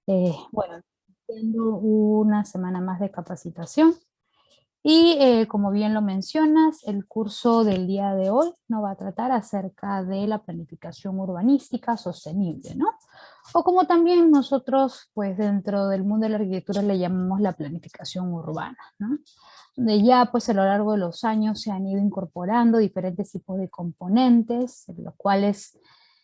Bueno, siendo una semana más de capacitación y como bien lo mencionas, el curso del día de hoy nos va a tratar acerca de la planificación urbanística sostenible, ¿no? O como también nosotros, pues dentro del mundo de la arquitectura le llamamos la planificación urbana, ¿no? Donde ya pues a lo largo de los años se han ido incorporando diferentes tipos de componentes, los cuales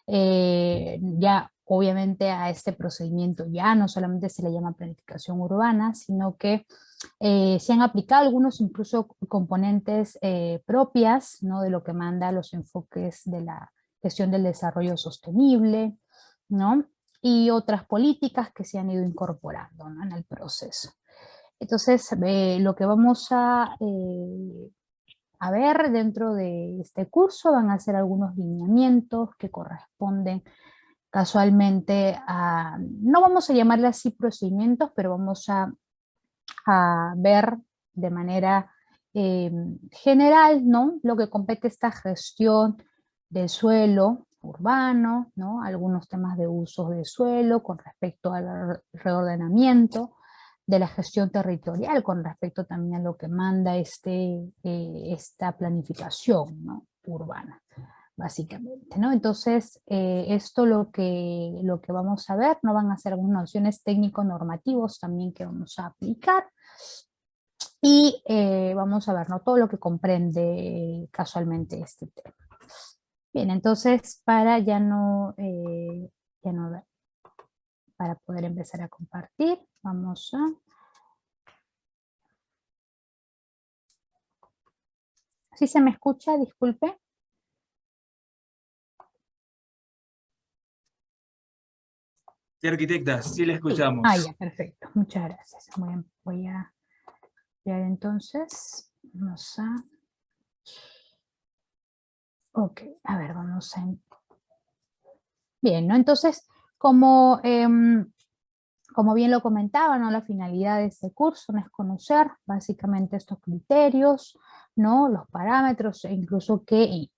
ya obviamente a este procedimiento ya no solamente se le llama planificación urbana, sino que se han aplicado algunos incluso componentes propias, ¿no? De lo que manda los enfoques de la gestión del desarrollo sostenible, ¿no? Y otras políticas que se han ido incorporando, ¿no? En el proceso. Entonces, lo que vamos a ver dentro de este curso van a ser algunos lineamientos que corresponden casualmente a, no vamos a llamarle así procedimientos, pero vamos a ver de manera eh, general, ¿no? Lo que compete esta gestión del suelo urbano, ¿no? Algunos temas de usos de suelo con respecto al reordenamiento, de la gestión territorial con respecto también a lo que manda esta planificación, ¿no? Urbana, básicamente, ¿no? Entonces, esto lo que vamos a ver, no van a ser algunas nociones técnico-normativos también que vamos a aplicar, y vamos a ver, ¿no? Todo lo que comprende casualmente este tema. Bien, entonces, para ya no ver, para poder empezar a compartir, vamos a... ¿Sí se me escucha? Disculpe. Sí, arquitecta, sí la Sí. Ah, escuchamos. ya, perfecto. Muchas gracias. Voy a ver entonces. Vamos a... Ok, a ver, vamos a... Bien, ¿no? Entonces, como, como bien lo comentaba, ¿no? La finalidad de este curso no es conocer básicamente estos criterios, ¿no? Los parámetros, e incluso que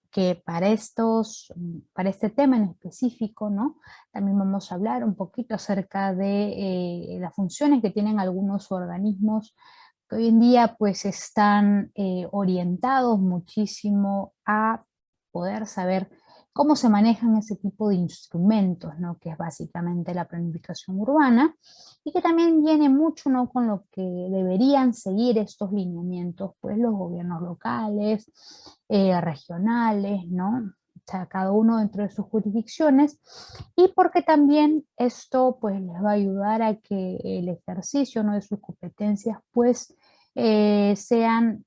para este tema en específico, ¿no? También vamos a hablar un poquito acerca de las funciones que tienen algunos organismos que hoy en día pues están orientados muchísimo a poder saber cómo se manejan ese tipo de instrumentos, ¿no? Que es básicamente la planificación urbana, y que también viene mucho, ¿no? Con lo que deberían seguir estos lineamientos, pues los gobiernos locales, regionales, ¿no? O sea, cada uno dentro de sus jurisdicciones, y porque también esto pues les va a ayudar a que el ejercicio, ¿no? De sus competencias pues sean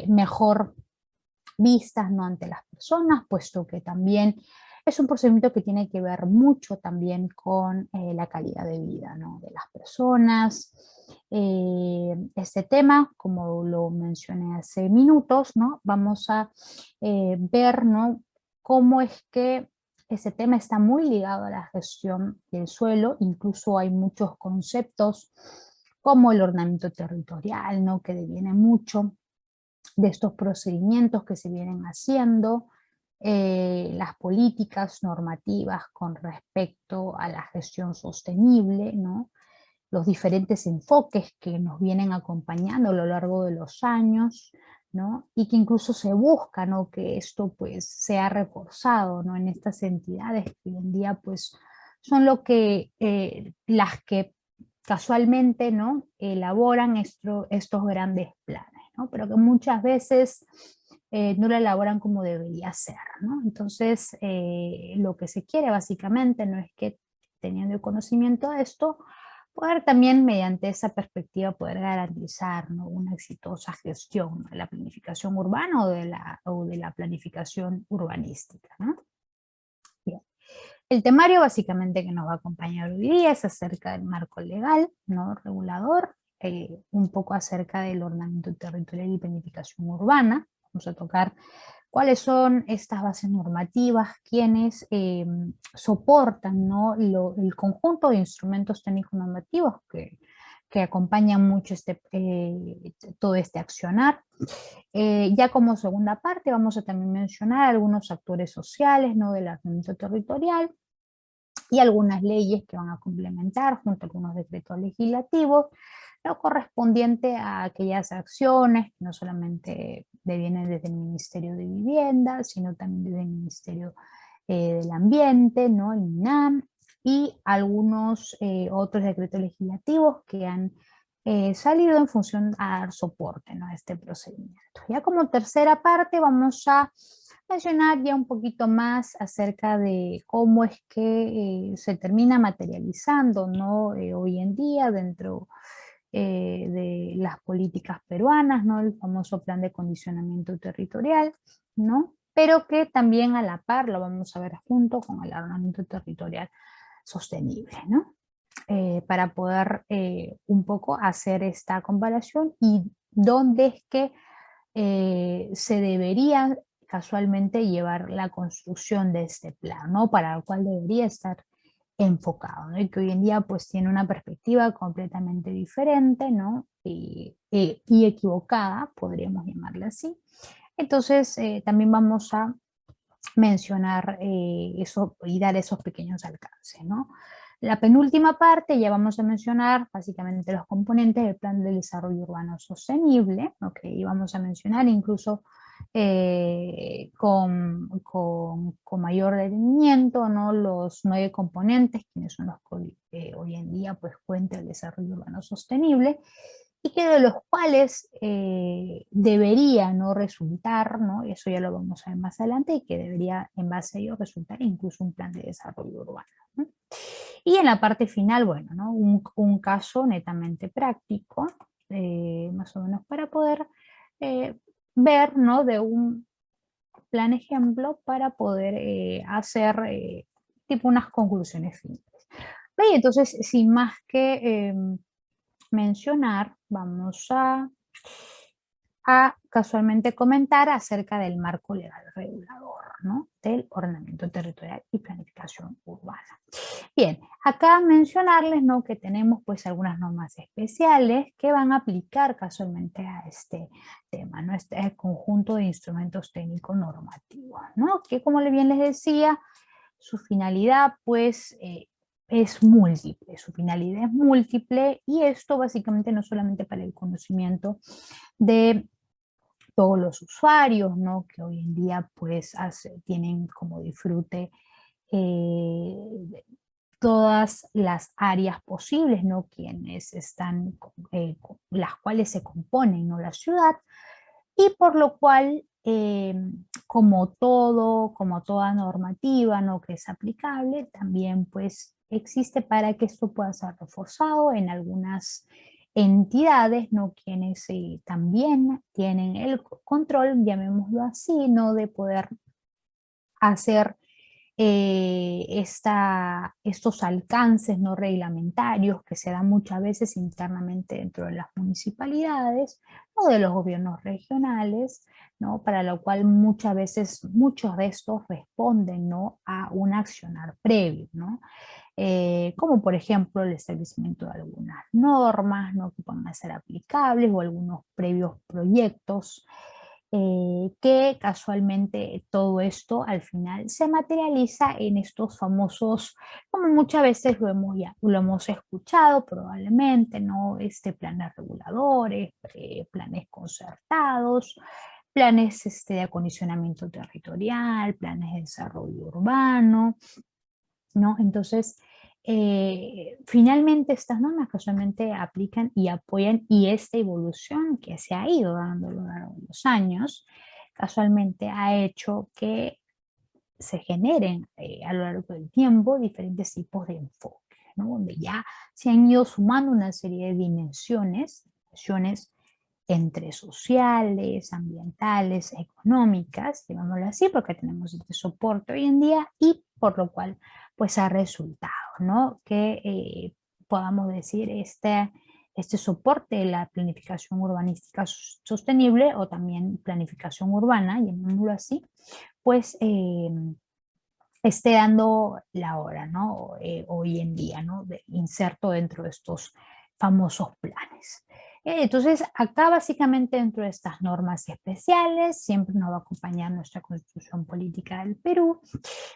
mejor vistas, ¿no? Ante las personas, puesto que también es un procedimiento que tiene que ver mucho también con la calidad de vida, ¿no? De las personas. Este tema, como lo mencioné hace minutos, ¿no? Vamos a ver, ¿no? Cómo es que ese tema está muy ligado a la gestión del suelo, incluso hay muchos conceptos como el ordenamiento territorial, ¿no? Que deviene mucho de estos procedimientos que se vienen haciendo, las políticas normativas con respecto a la gestión sostenible, ¿no? Los diferentes enfoques que nos vienen acompañando a lo largo de los años, ¿no? Y que incluso se busca, ¿no? Que esto pues sea reforzado, ¿no? En estas entidades que hoy en día pues son las que casualmente, ¿no? Elaboran estos grandes planes, ¿no? Pero que muchas veces no lo elaboran como debería ser, ¿no? Entonces, lo que se quiere básicamente no es que teniendo el conocimiento de esto, poder también mediante esa perspectiva poder garantizar, ¿no? Una exitosa gestión, ¿no? De la planificación urbana o de la planificación urbanística, ¿no? Bien. El temario básicamente que nos va a acompañar hoy día es acerca del marco legal, ¿no? Regulador, un poco acerca del ordenamiento territorial y planificación urbana. Vamos a tocar cuáles son estas bases normativas, quienes soportan, ¿no? El conjunto de instrumentos técnicos normativos que acompañan mucho todo este accionar. Ya como segunda parte vamos a también mencionar algunos actores sociales, ¿no? Del ordenamiento territorial, y algunas leyes que van a complementar junto a algunos decretos legislativos, lo correspondiente a aquellas acciones que no solamente devienen desde el Ministerio de Vivienda, sino también desde el Ministerio del Ambiente, ¿no? El MINAM, y algunos otros decretos legislativos que han salido en función a dar soporte, ¿no?, a este procedimiento. Ya como tercera parte vamos a mencionar ya un poquito más acerca de cómo es que se termina materializando, ¿no?, hoy en día dentro de las políticas peruanas, ¿no?, el famoso plan de condicionamiento territorial, ¿no?, pero que también a la par lo vamos a ver junto con el ordenamiento territorial sostenible, ¿no? Para poder un poco hacer esta comparación y dónde es que se debería casualmente llevar la construcción de este plan, ¿no?, para el cual debería estar enfocado, ¿no?, y que hoy en día pues tiene una perspectiva completamente diferente, ¿no?, y equivocada, podríamos llamarla así. Entonces también vamos a mencionar eso y dar esos pequeños alcances, ¿no? La penúltima parte ya vamos a mencionar básicamente los componentes del Plan de Desarrollo Urbano Sostenible, ¿ok? Y vamos a mencionar incluso con mayor detenimiento, ¿no?, los 9 componentes, quienes son los que hoy en día pues cuenta el desarrollo urbano sostenible, y que de los cuales debería no resultar, ¿no?, eso ya lo vamos a ver más adelante, y que debería en base a ello resultar incluso un plan de desarrollo urbano, ¿no? Y en la parte final, bueno, ¿no?, un caso netamente práctico, más o menos para poder ver, ¿no?, de un plan ejemplo para poder hacer tipo unas conclusiones finales. Bien, entonces, sin más que mencionar, vamos a casualmente comentar acerca del marco legal regulador, ¿no?, del ordenamiento territorial y planificación urbana. Bien, acá mencionarles, ¿no?, que tenemos pues algunas normas especiales que van a aplicar casualmente a este tema, ¿no?, este conjunto de instrumentos técnicos normativos, ¿no?, que como bien les decía, su finalidad pues es múltiple, su finalidad es múltiple, y esto básicamente no solamente para el conocimiento de todos los usuarios, ¿no?, que hoy en día pues tienen como disfrute eh, todas las áreas posibles, ¿no?, quienes están, las cuales se componen, ¿no?, la ciudad, y por lo cual, como todo, como toda normativa, ¿no?, que es aplicable, también pues existe para que esto pueda ser reforzado en algunas entidades, ¿no?, quienes también tienen el control, llamémoslo así, ¿no?, de poder hacer estos alcances no reglamentarios que se dan muchas veces internamente dentro de las municipalidades o de los gobiernos regionales, ¿no?, para lo cual muchas veces muchos de estos responden, ¿no?, a un accionar previo, ¿no? Como por ejemplo el establecimiento de algunas normas, ¿no?, que puedan ser aplicables, o algunos previos proyectos, que casualmente todo esto al final se materializa en estos famosos, como muchas veces lo hemos escuchado probablemente, ¿no?, planes reguladores, planes concertados, planes de acondicionamiento territorial, planes de desarrollo urbano, ¿no? Entonces, finalmente estas normas casualmente aplican y apoyan, y esta evolución que se ha ido dando a lo largo de los años, casualmente ha hecho que se generen a lo largo del tiempo diferentes tipos de enfoque, ¿no?, donde ya se han ido sumando una serie de dimensiones entre sociales, ambientales, económicas, digámoslo así, porque tenemos este soporte hoy en día, y por lo cual pues ha resultado, ¿no?, que podamos decir este soporte de la planificación urbanística sostenible, o también planificación urbana, llamémoslo así, pues esté dando la hora, ¿no?, hoy en día, ¿no?, inserto dentro de estos famosos planes. Entonces, acá básicamente dentro de estas normas especiales, siempre nos va a acompañar nuestra Constitución Política del Perú,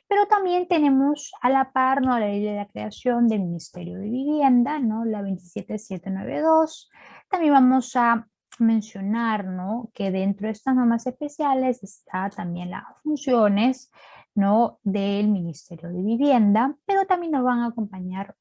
pero también tenemos a la par, ¿no?, la ley de la creación del Ministerio de Vivienda, ¿no?, la 27792. También vamos a mencionar, ¿no?, que dentro de estas normas especiales está también las funciones, ¿no?, del Ministerio de Vivienda, pero también nos van a acompañar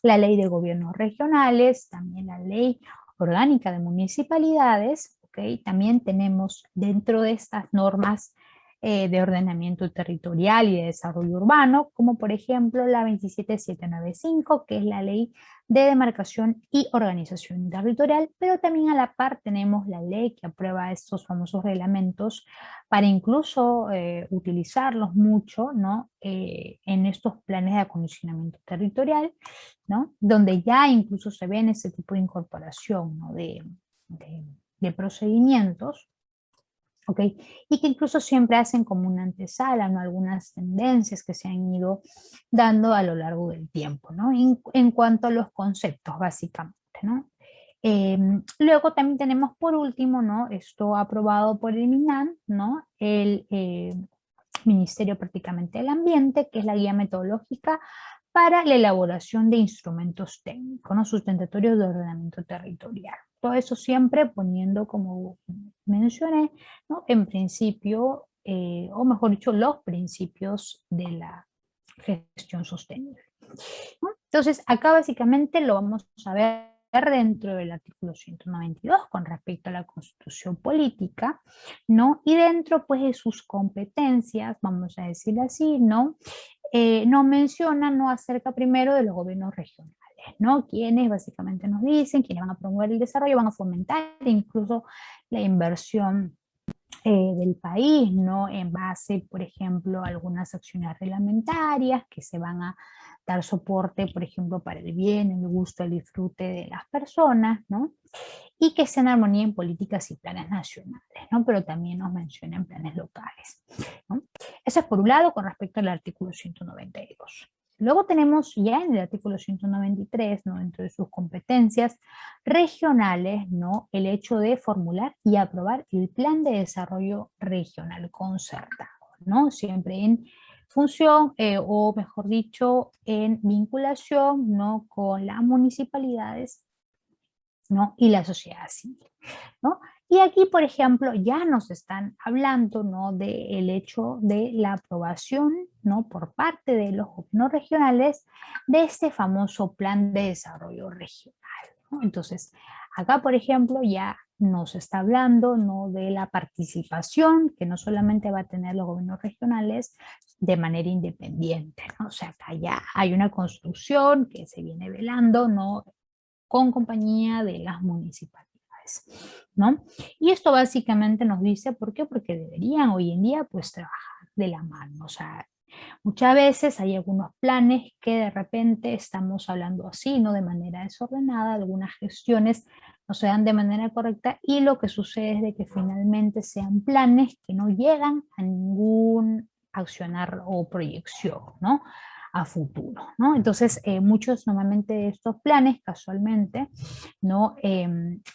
la ley de gobiernos regionales, también la ley orgánica de municipalidades, ¿ok? También tenemos dentro de estas normas de ordenamiento territorial y de desarrollo urbano, como por ejemplo la 27795, que es la ley de demarcación y organización territorial, pero también a la par tenemos la ley que aprueba estos famosos reglamentos para incluso utilizarlos mucho, ¿no?, en estos planes de acondicionamiento territorial, ¿no?, donde ya incluso se ven ese tipo de incorporación, ¿no?, de procedimientos, ¿ok? Y que incluso siempre hacen como una antesala, ¿no?, algunas tendencias que se han ido dando a lo largo del tiempo, ¿no?, en cuanto a los conceptos, básicamente, ¿no? Luego también tenemos por último, ¿no?, esto aprobado por el MINAM, ¿no?, el Ministerio prácticamente del Ambiente, que es la guía metodológica para la elaboración de instrumentos técnicos, ¿no?, sustentatorios de ordenamiento territorial. Todo eso siempre poniendo, como mencioné, ¿no?, en principio, o mejor dicho, los principios de la gestión sostenible, ¿no? Entonces, acá básicamente lo vamos a ver dentro del artículo 192 con respecto a la Constitución Política, ¿no? Y dentro, pues, de sus competencias, vamos a decirlo así, ¿no?, nos menciona, ¿no?, acerca primero de los gobiernos regionales, ¿no?, quienes básicamente nos dicen, quienes van a promover el desarrollo, van a fomentar incluso la inversión del país, ¿no?, en base, por ejemplo, a algunas acciones reglamentarias que se van a dar soporte, por ejemplo, para el bien, el gusto, el disfrute de las personas, ¿no?, y que estén en armonía en políticas y planes nacionales, ¿no?, pero también nos mencionan planes locales, ¿no? Eso es por un lado con respecto al artículo 192. Luego tenemos ya en el artículo 193, ¿no?, dentro de sus competencias regionales, ¿no?, el hecho de formular y aprobar el plan de desarrollo regional concertado, ¿no?, siempre en función, o mejor dicho, en vinculación, ¿no?, con las municipalidades, ¿no?, y la sociedad civil, ¿no? Y aquí, por ejemplo, ya nos están hablando, ¿no?, del hecho de la aprobación, ¿no?, por parte de los gobiernos regionales de este famoso plan de desarrollo regional, ¿no? Entonces, acá, por ejemplo, ya nos está hablando, ¿no?, de la participación que no solamente va a tener los gobiernos regionales de manera independiente, ¿no? O sea, acá ya hay una construcción que se viene velando, ¿no?, con compañía de las municipalidades, ¿no? Y esto básicamente nos dice, ¿por qué? Porque deberían hoy en día pues trabajar de la mano, o sea, muchas veces hay algunos planes que de repente estamos hablando así, ¿no?, de manera desordenada, algunas gestiones no se dan de manera correcta y lo que sucede es de que finalmente sean planes que no llegan a ningún accionar o proyección, ¿no?, a futuro, ¿no? Entonces, muchos normalmente de estos planes, casualmente, ¿no?,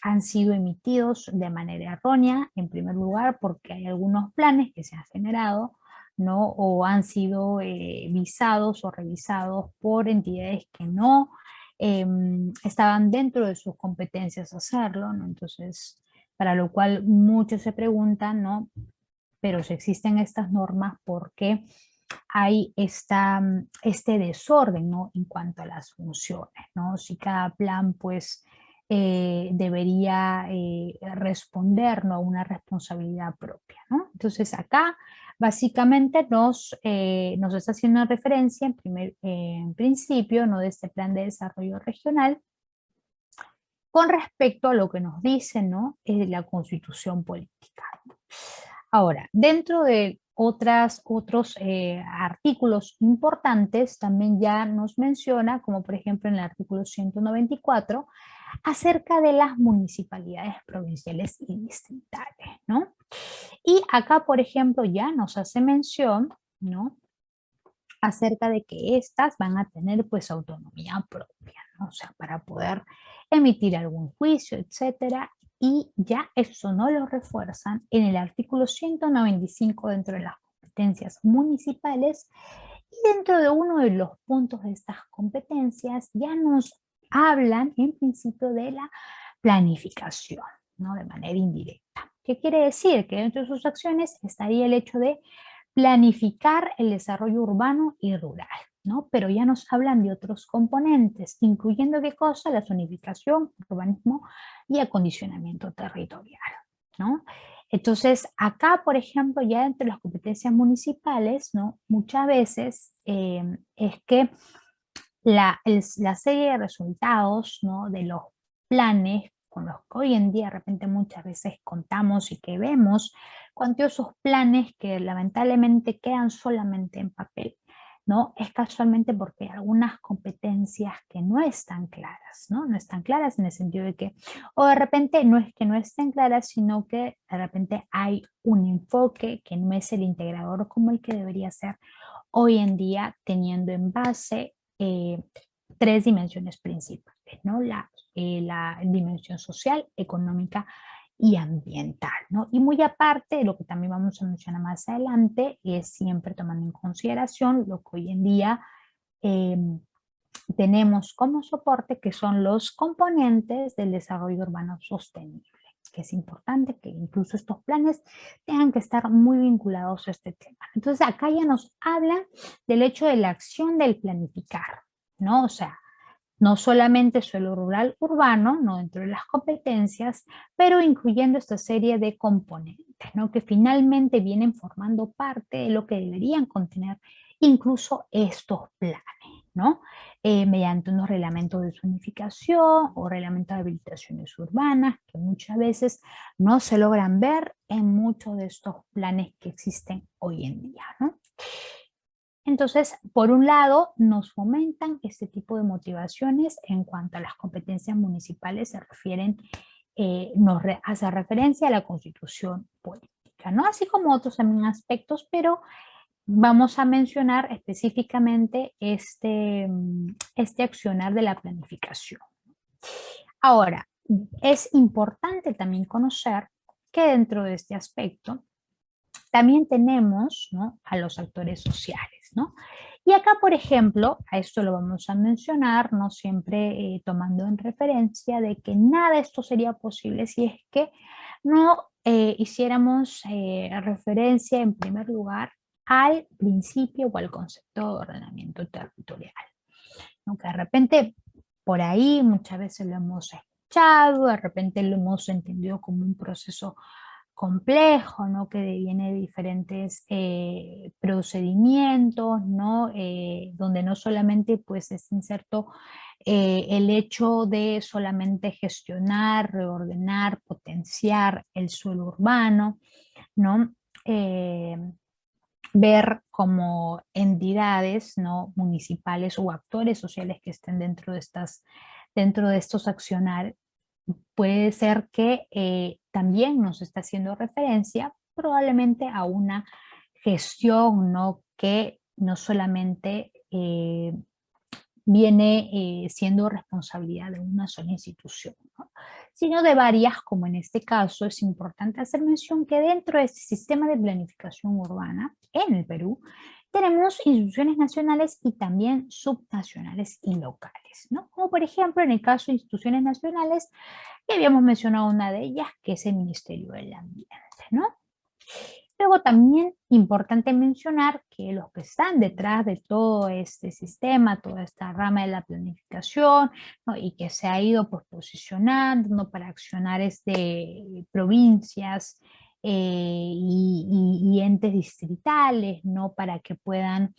han sido emitidos de manera errónea, en primer lugar, porque hay algunos planes que se han generado, ¿no?, o han sido visados o revisados por entidades que no estaban dentro de sus competencias hacerlo, ¿no? Entonces, para lo cual muchos se preguntan, ¿no?, pero si existen estas normas, ¿por qué hay este desorden, ¿no?, en cuanto a las funciones, ¿no? Si cada plan, pues, debería responder, ¿no?, a una responsabilidad propia, ¿no? Entonces, acá básicamente nos está haciendo una referencia en principio, ¿no?, de este plan de desarrollo regional con respecto a lo que nos dice, ¿no?, la Constitución Política. Ahora, dentro de otros artículos importantes, también ya nos menciona, como por ejemplo en el artículo 194, acerca de las municipalidades provinciales y distritales, ¿no? Y acá, por ejemplo, ya nos hace mención, ¿no?, acerca de que estas van a tener pues autonomía propia, ¿no? O sea, para poder emitir algún juicio, etcétera, y ya eso no lo refuerzan en el artículo 195 dentro de las competencias municipales, y dentro de uno de los puntos de estas competencias ya nos hablan en principio de la planificación, ¿no? De manera indirecta. ¿Qué quiere decir? Que dentro de sus acciones estaría el hecho de planificar el desarrollo urbano y rural, ¿no? Pero ya nos hablan de otros componentes, incluyendo qué cosa, la zonificación, urbanismo y acondicionamiento territorial, ¿no? Entonces, acá, por ejemplo, ya entre las competencias municipales, ¿no? Muchas veces es que la serie de resultados, ¿no? De los planes con los que hoy en día de repente muchas veces contamos y que vemos, cuantiosos planes que lamentablemente quedan solamente en papel, ¿no? Es casualmente porque hay algunas competencias que no están claras, ¿no? No están claras en el sentido de que, o de repente no es que no estén claras, sino que de repente hay un enfoque que no es el integrador como el que debería ser hoy en día, teniendo en base tres dimensiones principales, ¿no? La dimensión social, económica y ambiental, ¿no? Y muy aparte, lo que también vamos a mencionar más adelante, es siempre tomando en consideración lo que hoy en día eh, tenemos como soporte, que son los componentes del desarrollo urbano sostenible, que es importante que incluso estos planes tengan que estar muy vinculados a este tema. Entonces acá ya nos habla del hecho de la acción del planificar, ¿no? O sea, no solamente suelo rural urbano, no dentro de las competencias, pero incluyendo esta serie de componentes, ¿no? Que finalmente vienen formando parte de lo que deberían contener incluso estos planes, ¿no? Mediante unos reglamentos de zonificación o reglamentos de habilitaciones urbanas, que muchas veces no se logran ver en muchos de estos planes que existen hoy en día, ¿no? Entonces, por un lado, nos fomentan este tipo de motivaciones en cuanto a las competencias municipales se refieren, hace referencia a la constitución política, ¿no? Así como otros también aspectos, pero vamos a mencionar específicamente este accionar de la planificación. Ahora, es importante también conocer que dentro de este aspecto también tenemos, ¿no?, a los actores sociales, ¿no? Y acá, por ejemplo, a esto lo vamos a mencionar, no siempre tomando en referencia de que nada de esto sería posible si es que no hiciéramos referencia en primer lugar al principio o al concepto de ordenamiento territorial, ¿no? Que de repente por ahí muchas veces lo hemos escuchado, de repente lo hemos entendido como un proceso complejo, ¿no? Que viene de diferentes procedimientos, ¿no? Donde no solamente pues es inserto el hecho de solamente gestionar, reordenar, potenciar el suelo urbano, ¿no? Ver como entidades, ¿no?, municipales o actores sociales que estén dentro de estos accionar, puede ser que también nos está haciendo referencia probablemente a una gestión, ¿no?, que no solamente viene siendo responsabilidad de una sola institución, ¿no?, sino de varias, como en este caso es importante hacer mención que dentro de este sistema de planificación urbana en el Perú tenemos instituciones nacionales y también subnacionales y locales, ¿no? Como por ejemplo en el caso de instituciones nacionales, ya habíamos mencionado una de ellas, que es el Ministerio del Ambiente, ¿no? Luego también importante mencionar que los que están detrás de todo este sistema, toda esta rama de la planificación, ¿no?, y que se ha ido pues posicionando, ¿no?, para accionares de provincias y entes distritales, ¿no?, para que puedan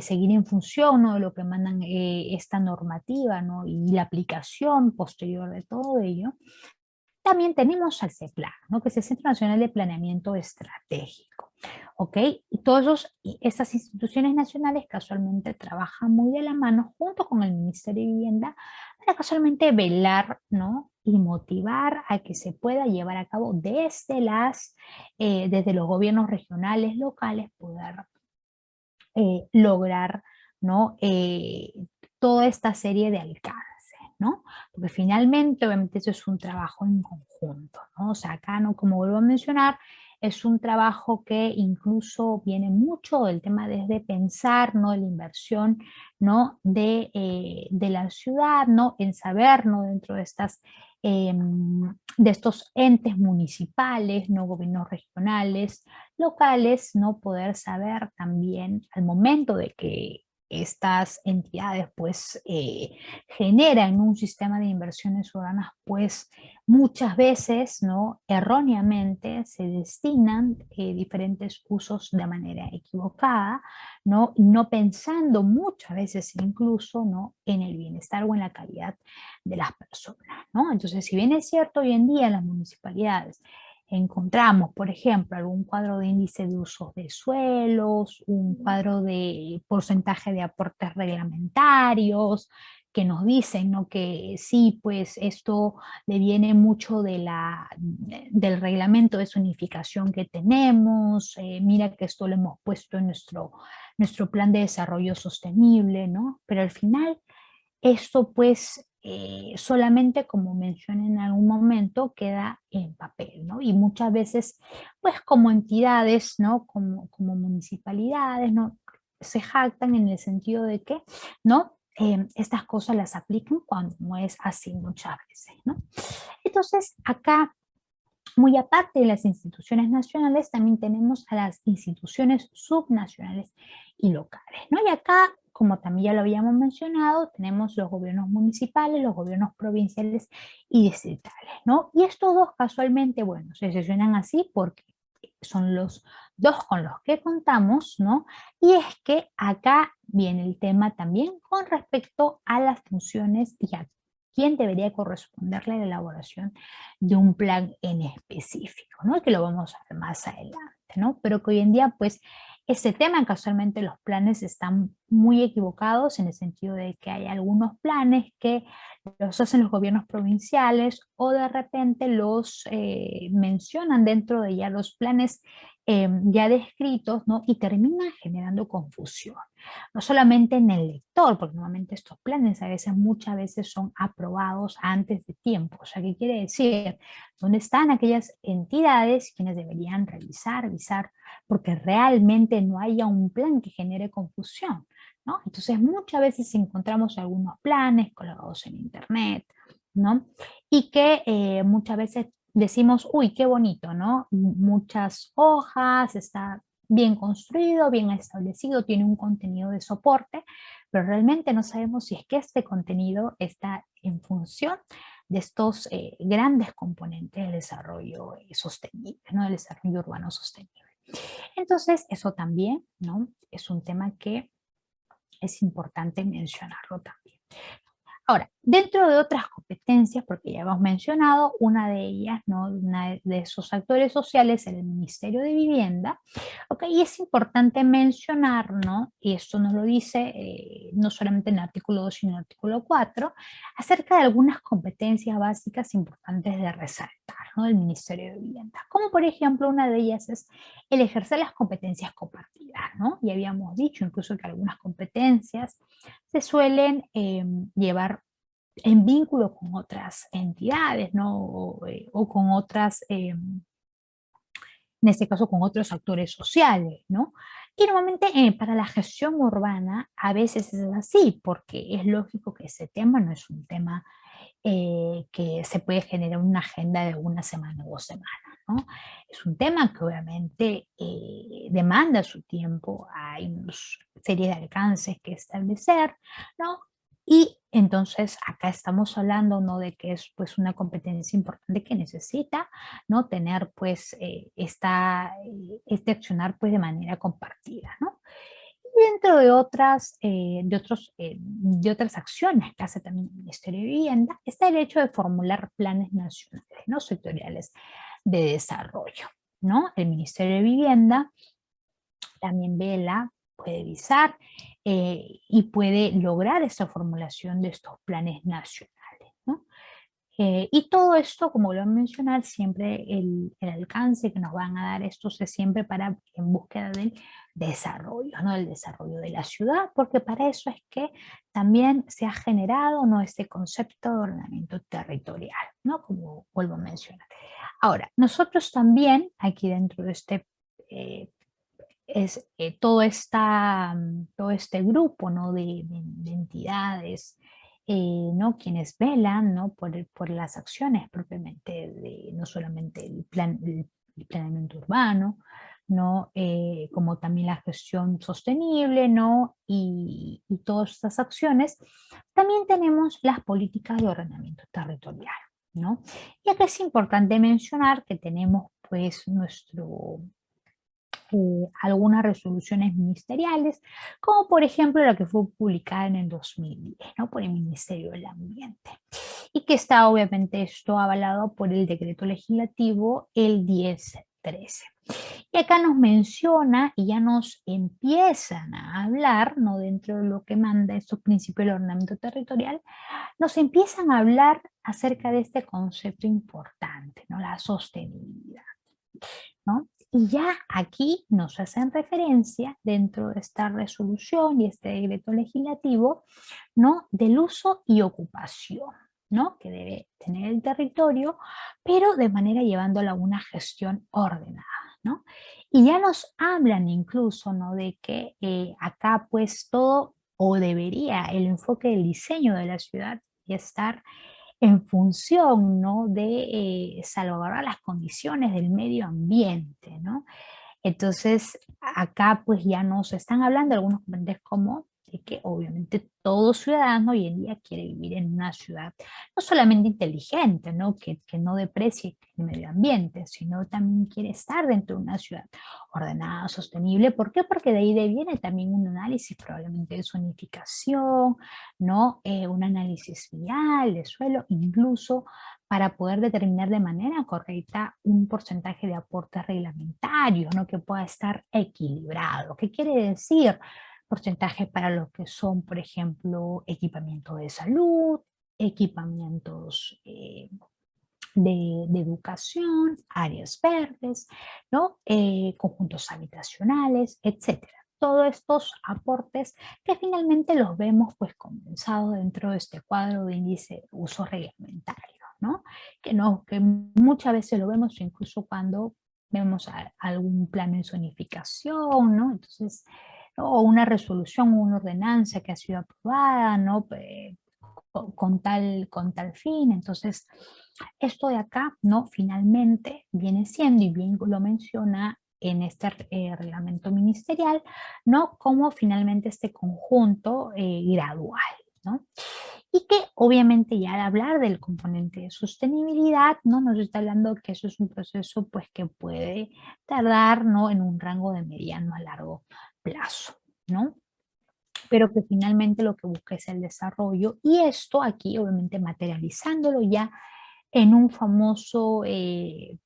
seguir en función, ¿no?, de lo que mandan esta normativa, ¿no?, y la aplicación posterior de todo ello. También tenemos al CEPLAN, ¿no?, que es el Centro Nacional de Planeamiento Estratégico, ¿ok? Y estas instituciones nacionales casualmente trabajan muy de la mano junto con el Ministerio de Vivienda para casualmente velar, ¿no?, y motivar a que se pueda llevar a cabo desde los gobiernos regionales, locales, poder lograr, ¿no?, toda esta serie de alcances, ¿no? Porque finalmente, obviamente, eso es un trabajo en conjunto, ¿no? O sea, acá, ¿no? Como vuelvo a mencionar, es un trabajo que incluso viene mucho del tema desde pensar, ¿no? La inversión, ¿no? De la ciudad, ¿no? En saber, ¿no? Dentro de estas de estos entes municipales, no gobiernos regionales, locales, no poder saber también al momento de que estas entidades pues generan un sistema de inversiones urbanas, pues muchas veces, ¿no? Erróneamente se destinan diferentes usos de manera equivocada, ¿no? No pensando muchas veces incluso, ¿no? En el bienestar o en la calidad de las personas, ¿no? Entonces, si bien es cierto, hoy en día en las municipalidades encontramos, por ejemplo, algún cuadro de índice de usos de suelos, un cuadro de porcentaje de aportes reglamentarios, que nos dicen, ¿no? Que sí, pues esto deviene mucho del reglamento de zonificación que tenemos, mira que esto lo hemos puesto en nuestro plan de desarrollo sostenible, ¿no? Pero al final esto pues solamente, como mencioné en algún momento, queda en papel, ¿no? Y muchas veces, pues como entidades, ¿no? Como municipalidades, ¿no? Se jactan en el sentido de que, ¿no? Estas cosas las aplican cuando no es así muchas veces, ¿no? Entonces, acá, muy aparte de las instituciones nacionales, también tenemos a las instituciones subnacionales y locales, ¿no? Y acá, como también ya lo habíamos mencionado, tenemos los gobiernos municipales, los gobiernos provinciales y distritales, ¿no? Y estos dos casualmente, bueno, se sesionan así porque son los dos con los que contamos, ¿no? Y es que acá viene el tema también con respecto a las funciones y a quién debería corresponderle la elaboración de un plan en específico, ¿no? Que lo vamos a ver más adelante, ¿no? Pero que hoy en día, pues, ese tema, casualmente los planes están muy equivocados en el sentido de que hay algunos planes que los hacen los gobiernos provinciales o de repente los mencionan dentro de ya los planes ya descritos, ¿no? Y terminan generando confusión. No solamente en el lector, porque normalmente estos planes a veces, muchas veces son aprobados antes de tiempo. O sea, ¿qué quiere decir? ¿Dónde están aquellas entidades quienes deberían revisar, porque realmente no haya un plan que genere confusión, ¿no? Entonces, muchas veces encontramos algunos planes colgados en internet, ¿no? Y que muchas veces decimos, uy, qué bonito, ¿no? Muchas hojas, está bien construido, bien establecido, tiene un contenido de soporte, pero realmente no sabemos si es que este contenido está en función de estos grandes componentes del desarrollo sostenible, ¿no? Del desarrollo urbano sostenible. Entonces, eso también, ¿no? Es un tema que es importante mencionarlo también. Ahora, dentro de otras competencias, porque ya hemos mencionado, una de ellas, ¿no? Una de esos actores sociales, el Ministerio de Vivienda, ¿ok? Y es importante mencionar, ¿no? Y esto nos lo dice no solamente en el artículo 2, sino en el artículo 4, acerca de algunas competencias básicas importantes de resaltar, ¿no? Del Ministerio de Vivienda. Como por ejemplo, una de ellas es el ejercer las competencias compartidas, ¿no? Y habíamos dicho incluso que algunas competencias se suelen llevar en vínculo con otras entidades, ¿no? O con otras, en este caso con otros actores sociales, ¿no? Y normalmente para la gestión urbana a veces es así, porque es lógico que ese tema no es un tema que se puede generar una agenda de una semana o 2 semanas, ¿no? Es un tema que obviamente demanda su tiempo, hay una serie de alcances que establecer, ¿no? Y entonces acá estamos hablando, ¿no? De que es pues una competencia importante que necesita, ¿no? Tener pues este accionar pues de manera compartida, ¿no? Dentro de de otras acciones que hace también el Ministerio de Vivienda, está el hecho de formular planes nacionales, ¿no? Sectoriales de desarrollo, ¿no? El Ministerio de Vivienda también vela, puede visar y puede lograr esa formulación de estos planes nacionales, ¿no? Y todo esto, como lo voy a mencionar, siempre el alcance que nos van a dar estos es siempre para en búsqueda del desarrollo, ¿no? El desarrollo de la ciudad, porque para eso es que también se ha generado, ¿no? Este concepto de ordenamiento territorial, ¿no? Como vuelvo a mencionar. Ahora, nosotros también, aquí dentro de este eh, todo este grupo, ¿no? de entidades, ¿no? Quienes velan, ¿no? por las acciones propiamente de no solamente el planeamiento urbano, ¿no? Como también la gestión sostenible, ¿no? Y todas estas acciones, también tenemos las políticas de ordenamiento territorial, ¿no? Y acá es importante mencionar que tenemos pues algunas resoluciones ministeriales, como por ejemplo la que fue publicada en el 2010, ¿no? Por el Ministerio del Ambiente, y que está obviamente esto avalado por el decreto legislativo el 1013. Y acá nos menciona y ya nos empiezan a hablar, ¿no? Dentro de lo que manda estos principios del ordenamiento territorial, nos empiezan a hablar acerca de este concepto importante, ¿no? La sostenibilidad, ¿no? Y ya aquí nos hacen referencia dentro de esta resolución y este decreto legislativo, ¿no? Del uso y ocupación, ¿no? Que debe tener el territorio, pero de manera llevándola a una gestión ordenada, ¿no? Y ya nos hablan incluso, ¿no? De que acá pues todo o debería el enfoque del diseño de la ciudad y estar en función, ¿no? de salvaguardar las condiciones del medio ambiente, ¿no? Entonces, acá pues ya nos están hablando algunos componentes como de que obviamente todo ciudadano hoy en día quiere vivir en una ciudad no solamente inteligente, ¿no? Que no deprecie el medio ambiente, sino también quiere estar dentro de una ciudad ordenada, sostenible. ¿Por qué? Porque de ahí viene también un análisis probablemente de zonificación, ¿no? Un análisis vial, de suelo, incluso para poder determinar de manera correcta un porcentaje de aportes reglamentarios, ¿no? Que pueda estar equilibrado. ¿Qué quiere decir? Porcentajes para lo que son, por ejemplo, equipamiento de salud, equipamientos de educación, áreas verdes, ¿no? Conjuntos habitacionales, etcétera. Todos estos aportes que finalmente los vemos pues condensados dentro de este cuadro de índice de uso reglamentario, ¿no? Que muchas veces lo vemos incluso cuando vemos algún plan de zonificación, ¿no? Entonces, o una resolución o una ordenanza que ha sido aprobada, ¿no? Con tal fin. Entonces, esto de acá, ¿no? Finalmente viene siendo, y bien lo menciona en este reglamento ministerial, ¿no? Como finalmente este conjunto gradual, ¿no? Y que obviamente ya al hablar del componente de sostenibilidad, ¿no? Nos está hablando que eso es un proceso pues que puede tardar, ¿no? En un rango de mediano a largo plazo, ¿no? Pero que finalmente lo que busca es el desarrollo, y esto aquí obviamente materializándolo ya en un famoso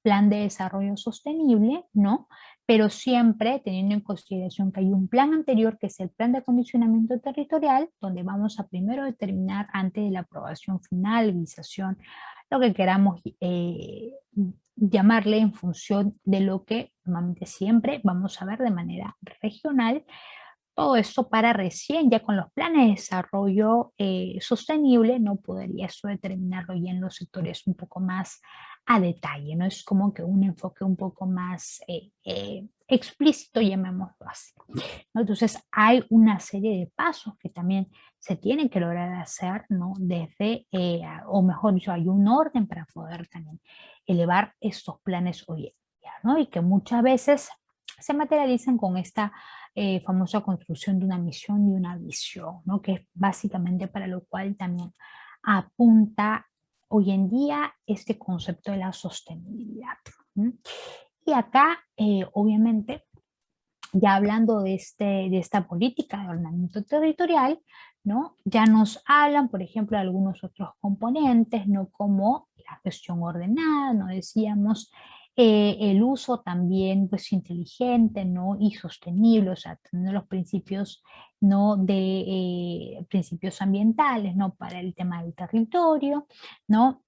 plan de desarrollo sostenible, ¿no? Pero siempre teniendo en consideración que hay un plan anterior, que es el plan de acondicionamiento territorial, donde vamos a primero determinar antes de la aprobación final, visación, lo que queramos llamarle en función de lo que normalmente siempre vamos a ver de manera regional. Todo esto para recién, ya con los planes de desarrollo sostenible, no podría eso determinarlo ya en los sectores un poco más a detalle, ¿no? Es como que un enfoque un poco más explícito, llamémoslo así, ¿no? Entonces hay una serie de pasos que también se tienen que lograr hacer, ¿no? Desde, o mejor dicho, hay un orden para poder también elevar estos planes hoy en día, ¿no? Y que muchas veces se materializan con esta famosa construcción de una misión y una visión, ¿no? Que es básicamente para lo cual también apunta hoy en día este concepto de la sostenibilidad. ¿M? Y acá, obviamente, ya hablando de esta política de ordenamiento territorial, ¿no? Ya nos hablan, por ejemplo, de algunos otros componentes, ¿no? Como la gestión ordenada, ¿no? Decíamos, el uso también, pues, inteligente, ¿no? Y sostenible, o sea, teniendo los principios, ¿no? Principios ambientales, ¿no? Para el tema del territorio, ¿no?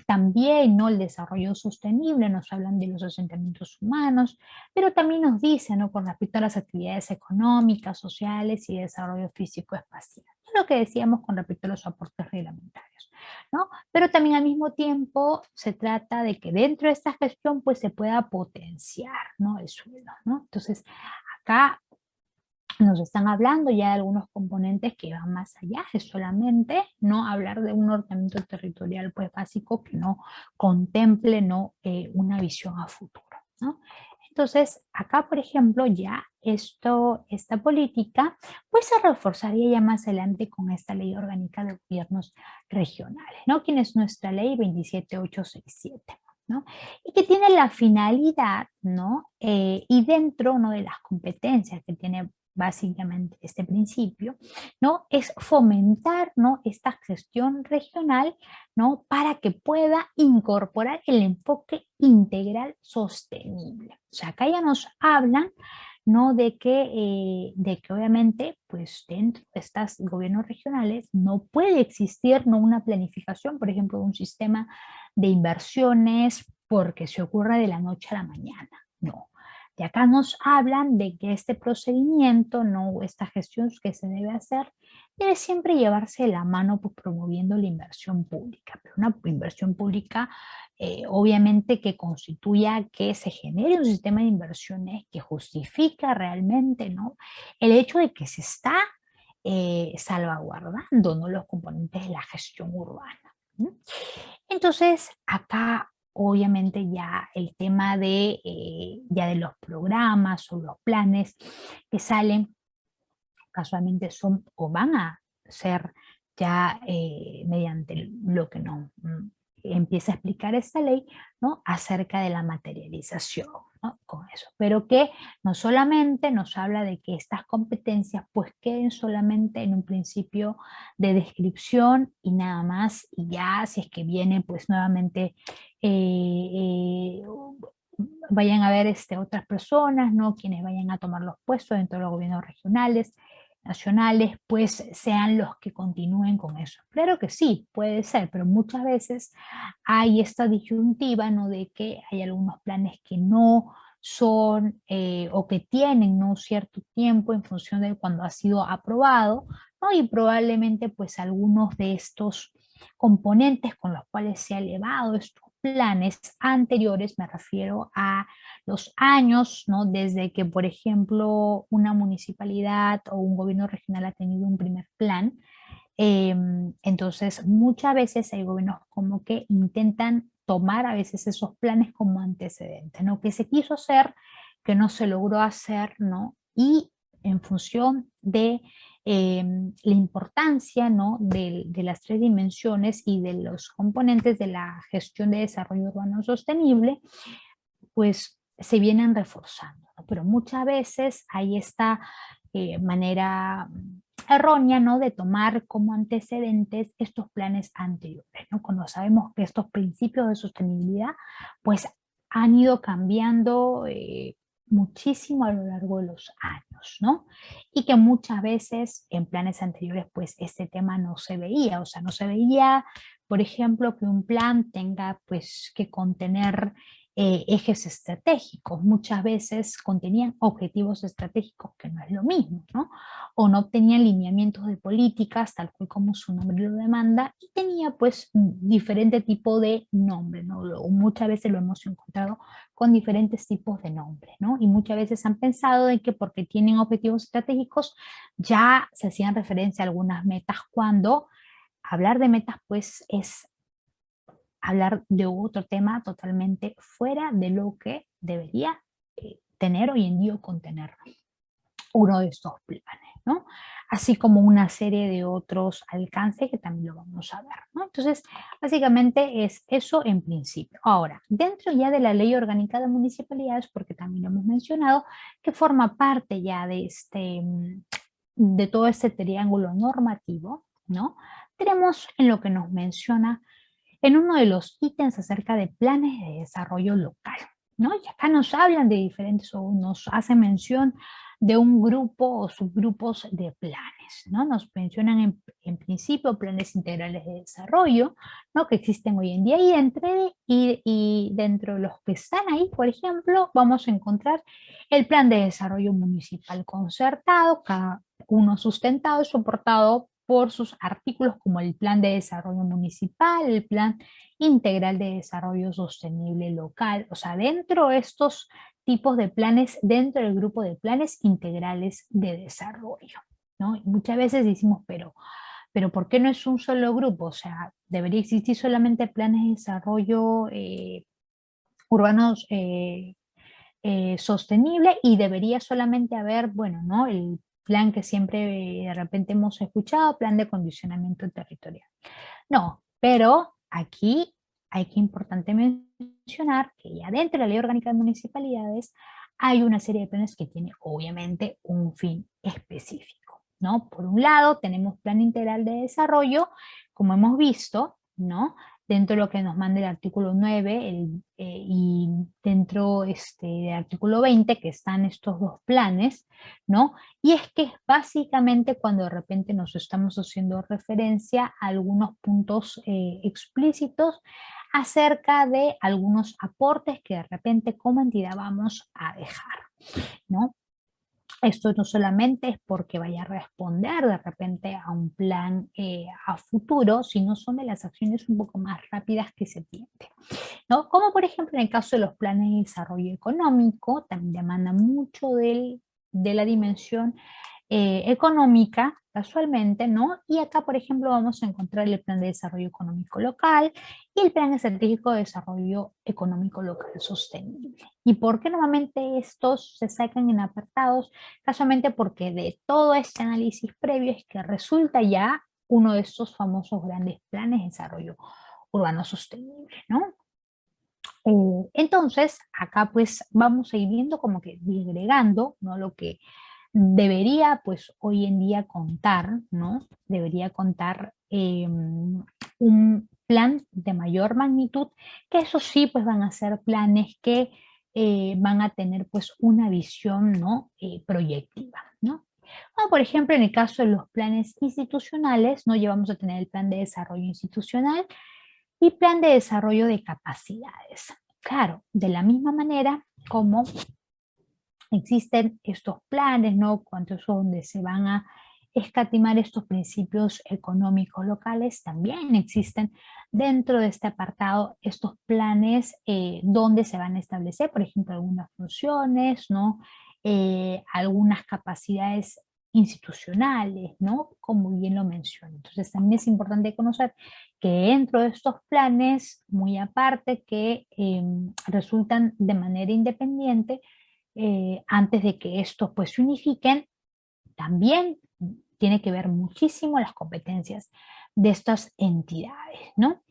también, ¿no? El desarrollo sostenible, nos hablan de los asentamientos humanos, pero también nos dicen, ¿no? Con respecto a las actividades económicas, sociales y desarrollo físico-espacial. Es lo que decíamos con respecto a los aportes reglamentarios, ¿no? Pero también al mismo tiempo se trata de que dentro de esta gestión pues se pueda potenciar, ¿no? El suelo, ¿no? Entonces, acá nos están hablando ya de algunos componentes que van más allá de solamente no hablar de un ordenamiento territorial pues básico que no contemple, ¿no? Una visión a futuro, ¿no? Entonces, acá, por ejemplo, ya esta política pues se reforzaría ya más adelante con esta ley orgánica de gobiernos regionales, ¿no? Que es nuestra ley 27867. ¿No? Y que tiene la finalidad, ¿no? Y dentro, ¿no? De las competencias que tiene básicamente este principio, ¿no? Es fomentar, ¿no? Esta gestión regional, ¿no? Para que pueda incorporar el enfoque integral sostenible. O sea, acá ya nos hablan, ¿no? De que obviamente, pues dentro de estos gobiernos regionales no puede existir, ¿no? Una planificación, por ejemplo, de un sistema de inversiones porque se ocurra de la noche a la mañana. No. De acá nos hablan de que este procedimiento, ¿no? Esta gestión que se debe hacer, debe siempre llevarse de la mano pues, promoviendo la inversión pública, pero una inversión pública obviamente que constituya que se genere un sistema de inversiones que justifica realmente, ¿no? El hecho de que se está salvaguardando, ¿no? Los componentes de la gestión urbana. ¿No? Entonces, acá obviamente ya el tema ya de los programas o los planes que salen, casualmente son o van a ser ya mediante lo que nos empieza a explicar esta ley, ¿no? Acerca de la materialización, ¿no? Con eso. Pero que no solamente nos habla de que estas competencias pues queden solamente en un principio de descripción y nada más, y ya si es que viene pues nuevamente vayan a ver otras personas, ¿no? Quienes vayan a tomar los puestos dentro de los gobiernos regionales, nacionales, pues sean los que continúen con eso. Claro que sí, puede ser, pero muchas veces hay esta disyuntiva, ¿no? De que hay algunos planes que no son o que tienen, ¿no? Cierto tiempo en función de cuando ha sido aprobado, ¿no? Y probablemente pues algunos de estos componentes con los cuales se ha elevado estos planes anteriores, me refiero a los años, ¿no? Desde que, por ejemplo, una municipalidad o un gobierno regional ha tenido un primer plan. Entonces, muchas veces hay gobiernos como que intentan tomar a veces esos planes como antecedentes, ¿no? Que se quiso hacer, que no se logró hacer, ¿no? Y en función de la importancia, ¿no? De las tres dimensiones y de los componentes de la gestión de desarrollo urbano sostenible, pues se vienen reforzando, ¿no? Pero muchas veces hay esta manera errónea, ¿no? De tomar como antecedentes estos planes anteriores, ¿no? Cuando sabemos que estos principios de sostenibilidad pues han ido cambiando muchísimo a lo largo de los años, ¿no? Y que muchas veces en planes anteriores pues este tema no se veía, o sea, no se veía, por ejemplo, que un plan tenga pues que contener ejes estratégicos. Muchas veces contenían objetivos estratégicos, que no es lo mismo, ¿no? O no tenían lineamientos de políticas, tal cual como su nombre lo demanda, y tenía pues diferente tipo de nombre, ¿no? Muchas veces lo hemos encontrado con diferentes tipos de nombres, ¿no? Y muchas veces han pensado de que porque tienen objetivos estratégicos ya se hacían referencia a algunas metas, cuando hablar de metas pues es hablar de otro tema totalmente fuera de lo que debería tener hoy en día o contener uno de estos planes, ¿no? Así como una serie de otros alcances que también lo vamos a ver, ¿no? Entonces, básicamente es eso en principio. Ahora, dentro ya de la Ley Orgánica de Municipalidades, porque también lo hemos mencionado, que forma parte ya de todo este triángulo normativo, ¿no? Tenemos en lo que nos menciona en uno de los ítems acerca de planes de desarrollo local, ¿no? Y acá nos hablan de diferentes o nos hacen mención de un grupo o subgrupos de planes, ¿no? Nos mencionan en principio planes integrales de desarrollo, ¿no? Que existen hoy en día y dentro de los que están ahí, por ejemplo, vamos a encontrar el plan de desarrollo municipal concertado, cada uno sustentado y soportado por sus artículos como el plan de desarrollo municipal, el plan integral de desarrollo sostenible local. O sea, dentro de estos tipos de planes, dentro del grupo de planes integrales de desarrollo, ¿no? Y muchas veces decimos, pero ¿por qué no es un solo grupo? O sea, debería existir solamente planes de desarrollo urbanos sostenible y debería solamente haber, bueno, ¿no? El plan que siempre de repente hemos escuchado, plan de condicionamiento territorial. No, pero aquí hay que importante mencionar que ya dentro de la Ley Orgánica de Municipalidades hay una serie de planes que tienen obviamente un fin específico, ¿no? Por un lado tenemos Plan Integral de Desarrollo, como hemos visto, ¿no? Dentro de lo que nos manda el artículo 9 y dentro del artículo 20 que están estos dos planes, ¿no? Y es que básicamente cuando de repente nos estamos haciendo referencia a algunos puntos explícitos acerca de algunos aportes que de repente como entidad vamos a dejar, ¿no? Esto no solamente es porque vaya a responder de repente a un plan a futuro, sino son de las acciones un poco más rápidas que se tienen, ¿no? Como por ejemplo en el caso de los planes de desarrollo económico, también demanda mucho de la dimensión económica, casualmente, ¿no? Y acá, por ejemplo, vamos a encontrar el Plan de Desarrollo Económico Local y el Plan Estratégico de Desarrollo Económico Local Sostenible. ¿Y por qué normalmente estos se sacan en apartados? Casualmente porque de todo este análisis previo es que resulta ya uno de estos famosos grandes planes de desarrollo urbano sostenible, ¿no? Entonces, acá pues vamos a ir viendo como que disgregando, ¿no? Lo que debería pues hoy en día contar, ¿no? Debería contar un plan de mayor magnitud, que eso sí pues van a ser planes que van a tener pues una visión, ¿no? Proyectiva, ¿no? Como por ejemplo en el caso de los planes institucionales, ¿no? Ya vamos a tener el plan de desarrollo institucional y plan de desarrollo de capacidades. Claro, de la misma manera como existen estos planes, ¿no? Cuántos son donde se van a escatimar estos principios económicos locales, también existen dentro de este apartado estos planes donde se van a establecer, por ejemplo, algunas funciones, ¿no? Algunas capacidades institucionales, ¿no? Como bien lo menciono. Entonces también es importante conocer que dentro de estos planes, muy aparte que resultan de manera independiente, antes de que estos pues se unifiquen, también tiene que ver muchísimo las competencias de estas entidades, ¿no?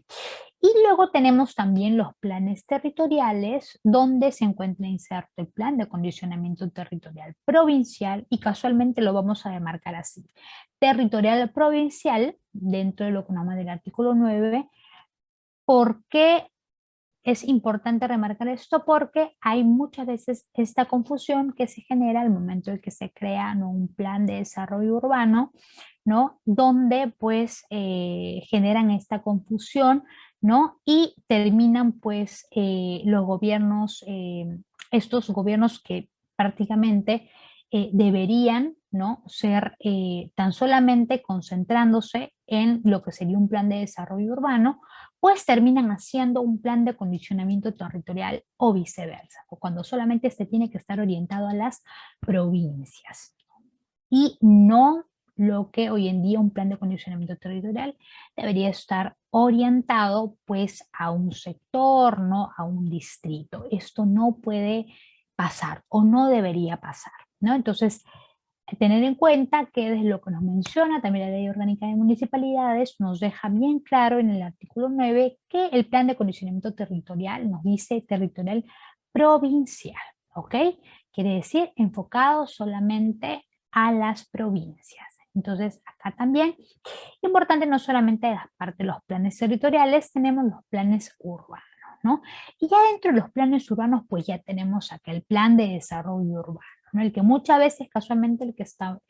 Y luego tenemos también los planes territoriales, donde se encuentra inserto el plan de acondicionamiento territorial provincial, y casualmente lo vamos a demarcar así. Territorial provincial, dentro de lo que nos manda el artículo 9, porque es importante remarcar esto porque hay muchas veces esta confusión que se genera al momento de que se crea, ¿no? Un plan de desarrollo urbano, ¿no? Donde pues generan esta confusión, ¿no? Y terminan pues los gobiernos, estos gobiernos que prácticamente deberían, ¿no? Ser tan solamente concentrándose en lo que sería un plan de desarrollo urbano, pues terminan haciendo un plan de acondicionamiento territorial o viceversa, o cuando solamente se tiene que estar orientado a las provincias y no lo que hoy en día un plan de acondicionamiento territorial debería estar orientado pues a un sector, no a un distrito. Esto no puede pasar o no debería pasar, ¿no? Entonces, tener en cuenta que desde lo que nos menciona también la Ley Orgánica de Municipalidades nos deja bien claro en el artículo 9 que el plan de acondicionamiento territorial nos dice territorial provincial, ¿ok? Quiere decir enfocado solamente a las provincias. Entonces, acá también, importante no solamente de la parte de los planes territoriales, tenemos los planes urbanos, ¿no? Y ya dentro de los planes urbanos, pues ya tenemos acá el plan de desarrollo urbano. ¿no? El que muchas veces, casualmente el que está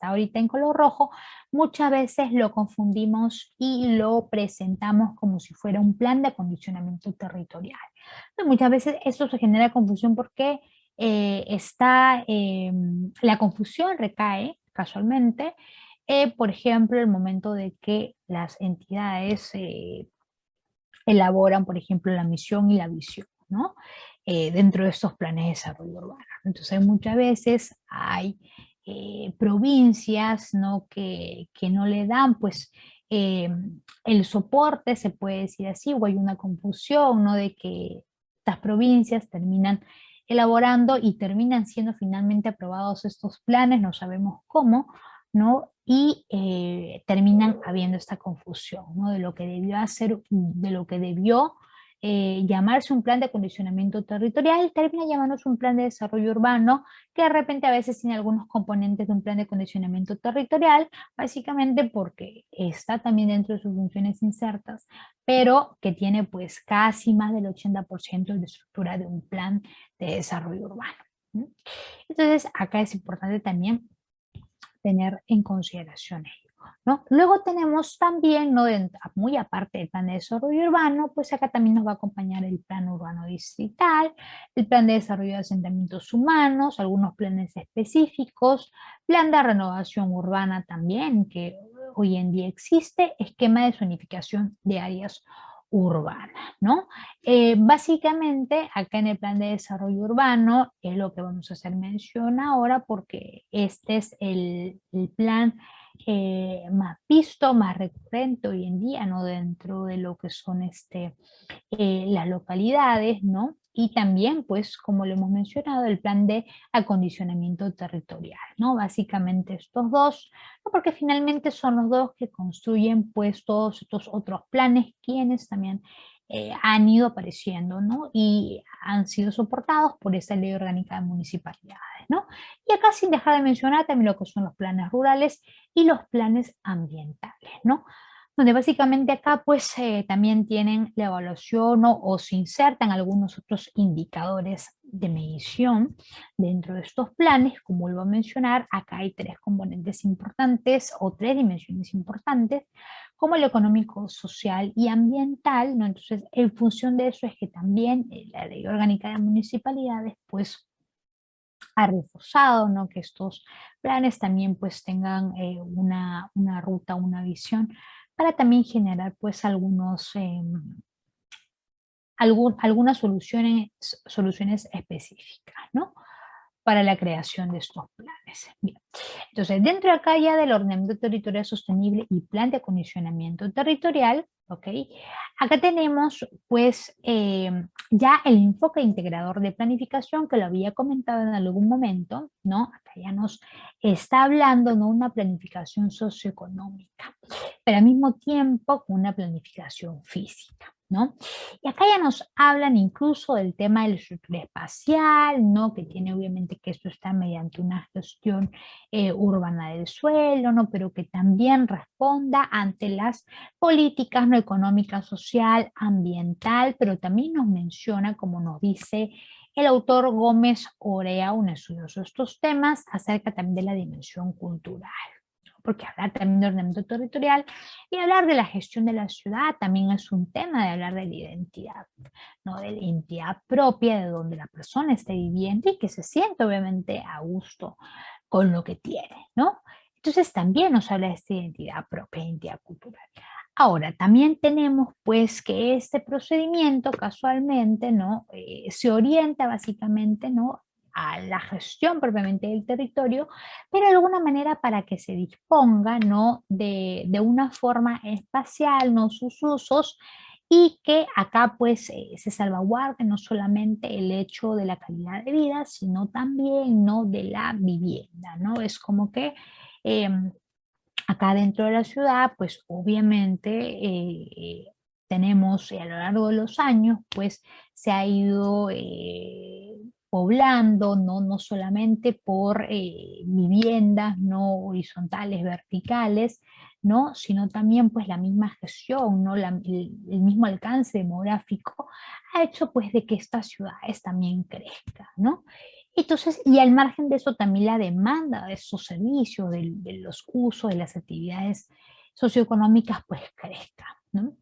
ahorita en color rojo, muchas veces lo confundimos y lo presentamos como si fuera un plan de acondicionamiento territorial. Entonces, muchas veces eso se genera confusión porque la confusión recae casualmente, por ejemplo, el momento de que las entidades elaboran, por ejemplo, la misión y la visión, ¿no? Dentro de estos planes de desarrollo urbano. Entonces, muchas veces hay provincias, ¿no? que no le dan, pues, eh, el soporte, se puede decir así, o hay una confusión, ¿no? De que estas provincias terminan elaborando y terminan siendo finalmente aprobados estos planes, no sabemos cómo, ¿no? Y terminan habiendo esta confusión, ¿no? De lo que debió hacer, de lo que debió llamarse un plan de acondicionamiento territorial, termina llamándose un plan de desarrollo urbano, que de repente a veces tiene algunos componentes de un plan de acondicionamiento territorial, básicamente porque está también dentro de sus funciones insertas, pero que tiene pues casi más del 80% de estructura de un plan de desarrollo urbano. ¿No? Entonces, acá es importante también tener en consideración ello, ¿no? Luego tenemos también, ¿no? Muy aparte del plan de desarrollo urbano, pues acá también nos va a acompañar el plan urbano distrital, el plan de desarrollo de asentamientos humanos, algunos planes específicos, plan de renovación urbana también, que hoy en día existe, esquema de zonificación de áreas urbanas, ¿no? Básicamente, acá en el plan de desarrollo urbano es lo que vamos a hacer mención ahora porque este es el plan más visto, más recurrente hoy en día, ¿no? Dentro de lo que son las localidades, ¿no? Y también, pues, como lo hemos mencionado, el plan de acondicionamiento territorial, ¿no? Básicamente estos dos, ¿no? Porque finalmente son los dos que construyen, pues, todos estos otros planes, quienes también han ido apareciendo, ¿no? Y han sido soportados por esta ley orgánica de municipalidades, ¿no? Y acá sin dejar de mencionar también lo que son los planes rurales y los planes ambientales, ¿no? Donde básicamente acá pues también tienen la evaluación, ¿no? O se insertan algunos otros indicadores de medición dentro de estos planes, como vuelvo a mencionar, acá hay tres componentes importantes o tres dimensiones importantes, como el económico, social y ambiental, ¿no? Entonces, en función de eso es que también la Ley Orgánica de Municipalidades, pues, ha reforzado, ¿no? Que estos planes también, pues, tengan una ruta, una visión, para también generar, pues, algunas soluciones específicas, ¿no? Para la creación de estos planes. Bien. Entonces, dentro de acá ya del ordenamiento territorial sostenible y plan de acondicionamiento territorial, ¿ok? Acá tenemos pues ya el enfoque integrador de planificación que lo había comentado en algún momento, ¿no? Acá ya nos está hablando, ¿no? Una planificación socioeconómica, pero al mismo tiempo con una planificación física, ¿no? Y acá ya nos hablan incluso del tema de la estructura espacial, ¿no? Que tiene obviamente que esto está mediante una gestión urbana del suelo, ¿no? Pero que también responda ante las políticas no económica, social, ambiental, pero también nos menciona, como nos dice el autor Gómez Orea, un estudioso de estos temas, acerca también de la dimensión cultural, porque hablar también de ordenamiento territorial y hablar de la gestión de la ciudad también es un tema de hablar de la identidad, ¿no? De la identidad propia de donde la persona esté viviendo y que se siente obviamente a gusto con lo que tiene, ¿no? Entonces también nos habla de esta identidad propia, identidad cultural. Ahora, también tenemos pues que este procedimiento casualmente, ¿no? Se orienta básicamente, ¿no? A la gestión propiamente del territorio, pero de alguna manera para que se disponga, ¿no? De una forma espacial, ¿no? Sus usos, y que acá pues se salvaguarde no solamente el hecho de la calidad de vida, sino también, ¿no? De la vivienda, ¿no? Es como que acá dentro de la ciudad, pues obviamente tenemos a lo largo de los años, pues se ha ido poblando, ¿no? No solamente por viviendas no horizontales, verticales, ¿no? Sino también pues la misma gestión, ¿no? El mismo alcance demográfico ha hecho pues de que estas ciudades también crezcan, ¿no? Entonces, y al margen de eso también la demanda de esos servicios, de los usos, de las actividades socioeconómicas, pues crezca, ¿no?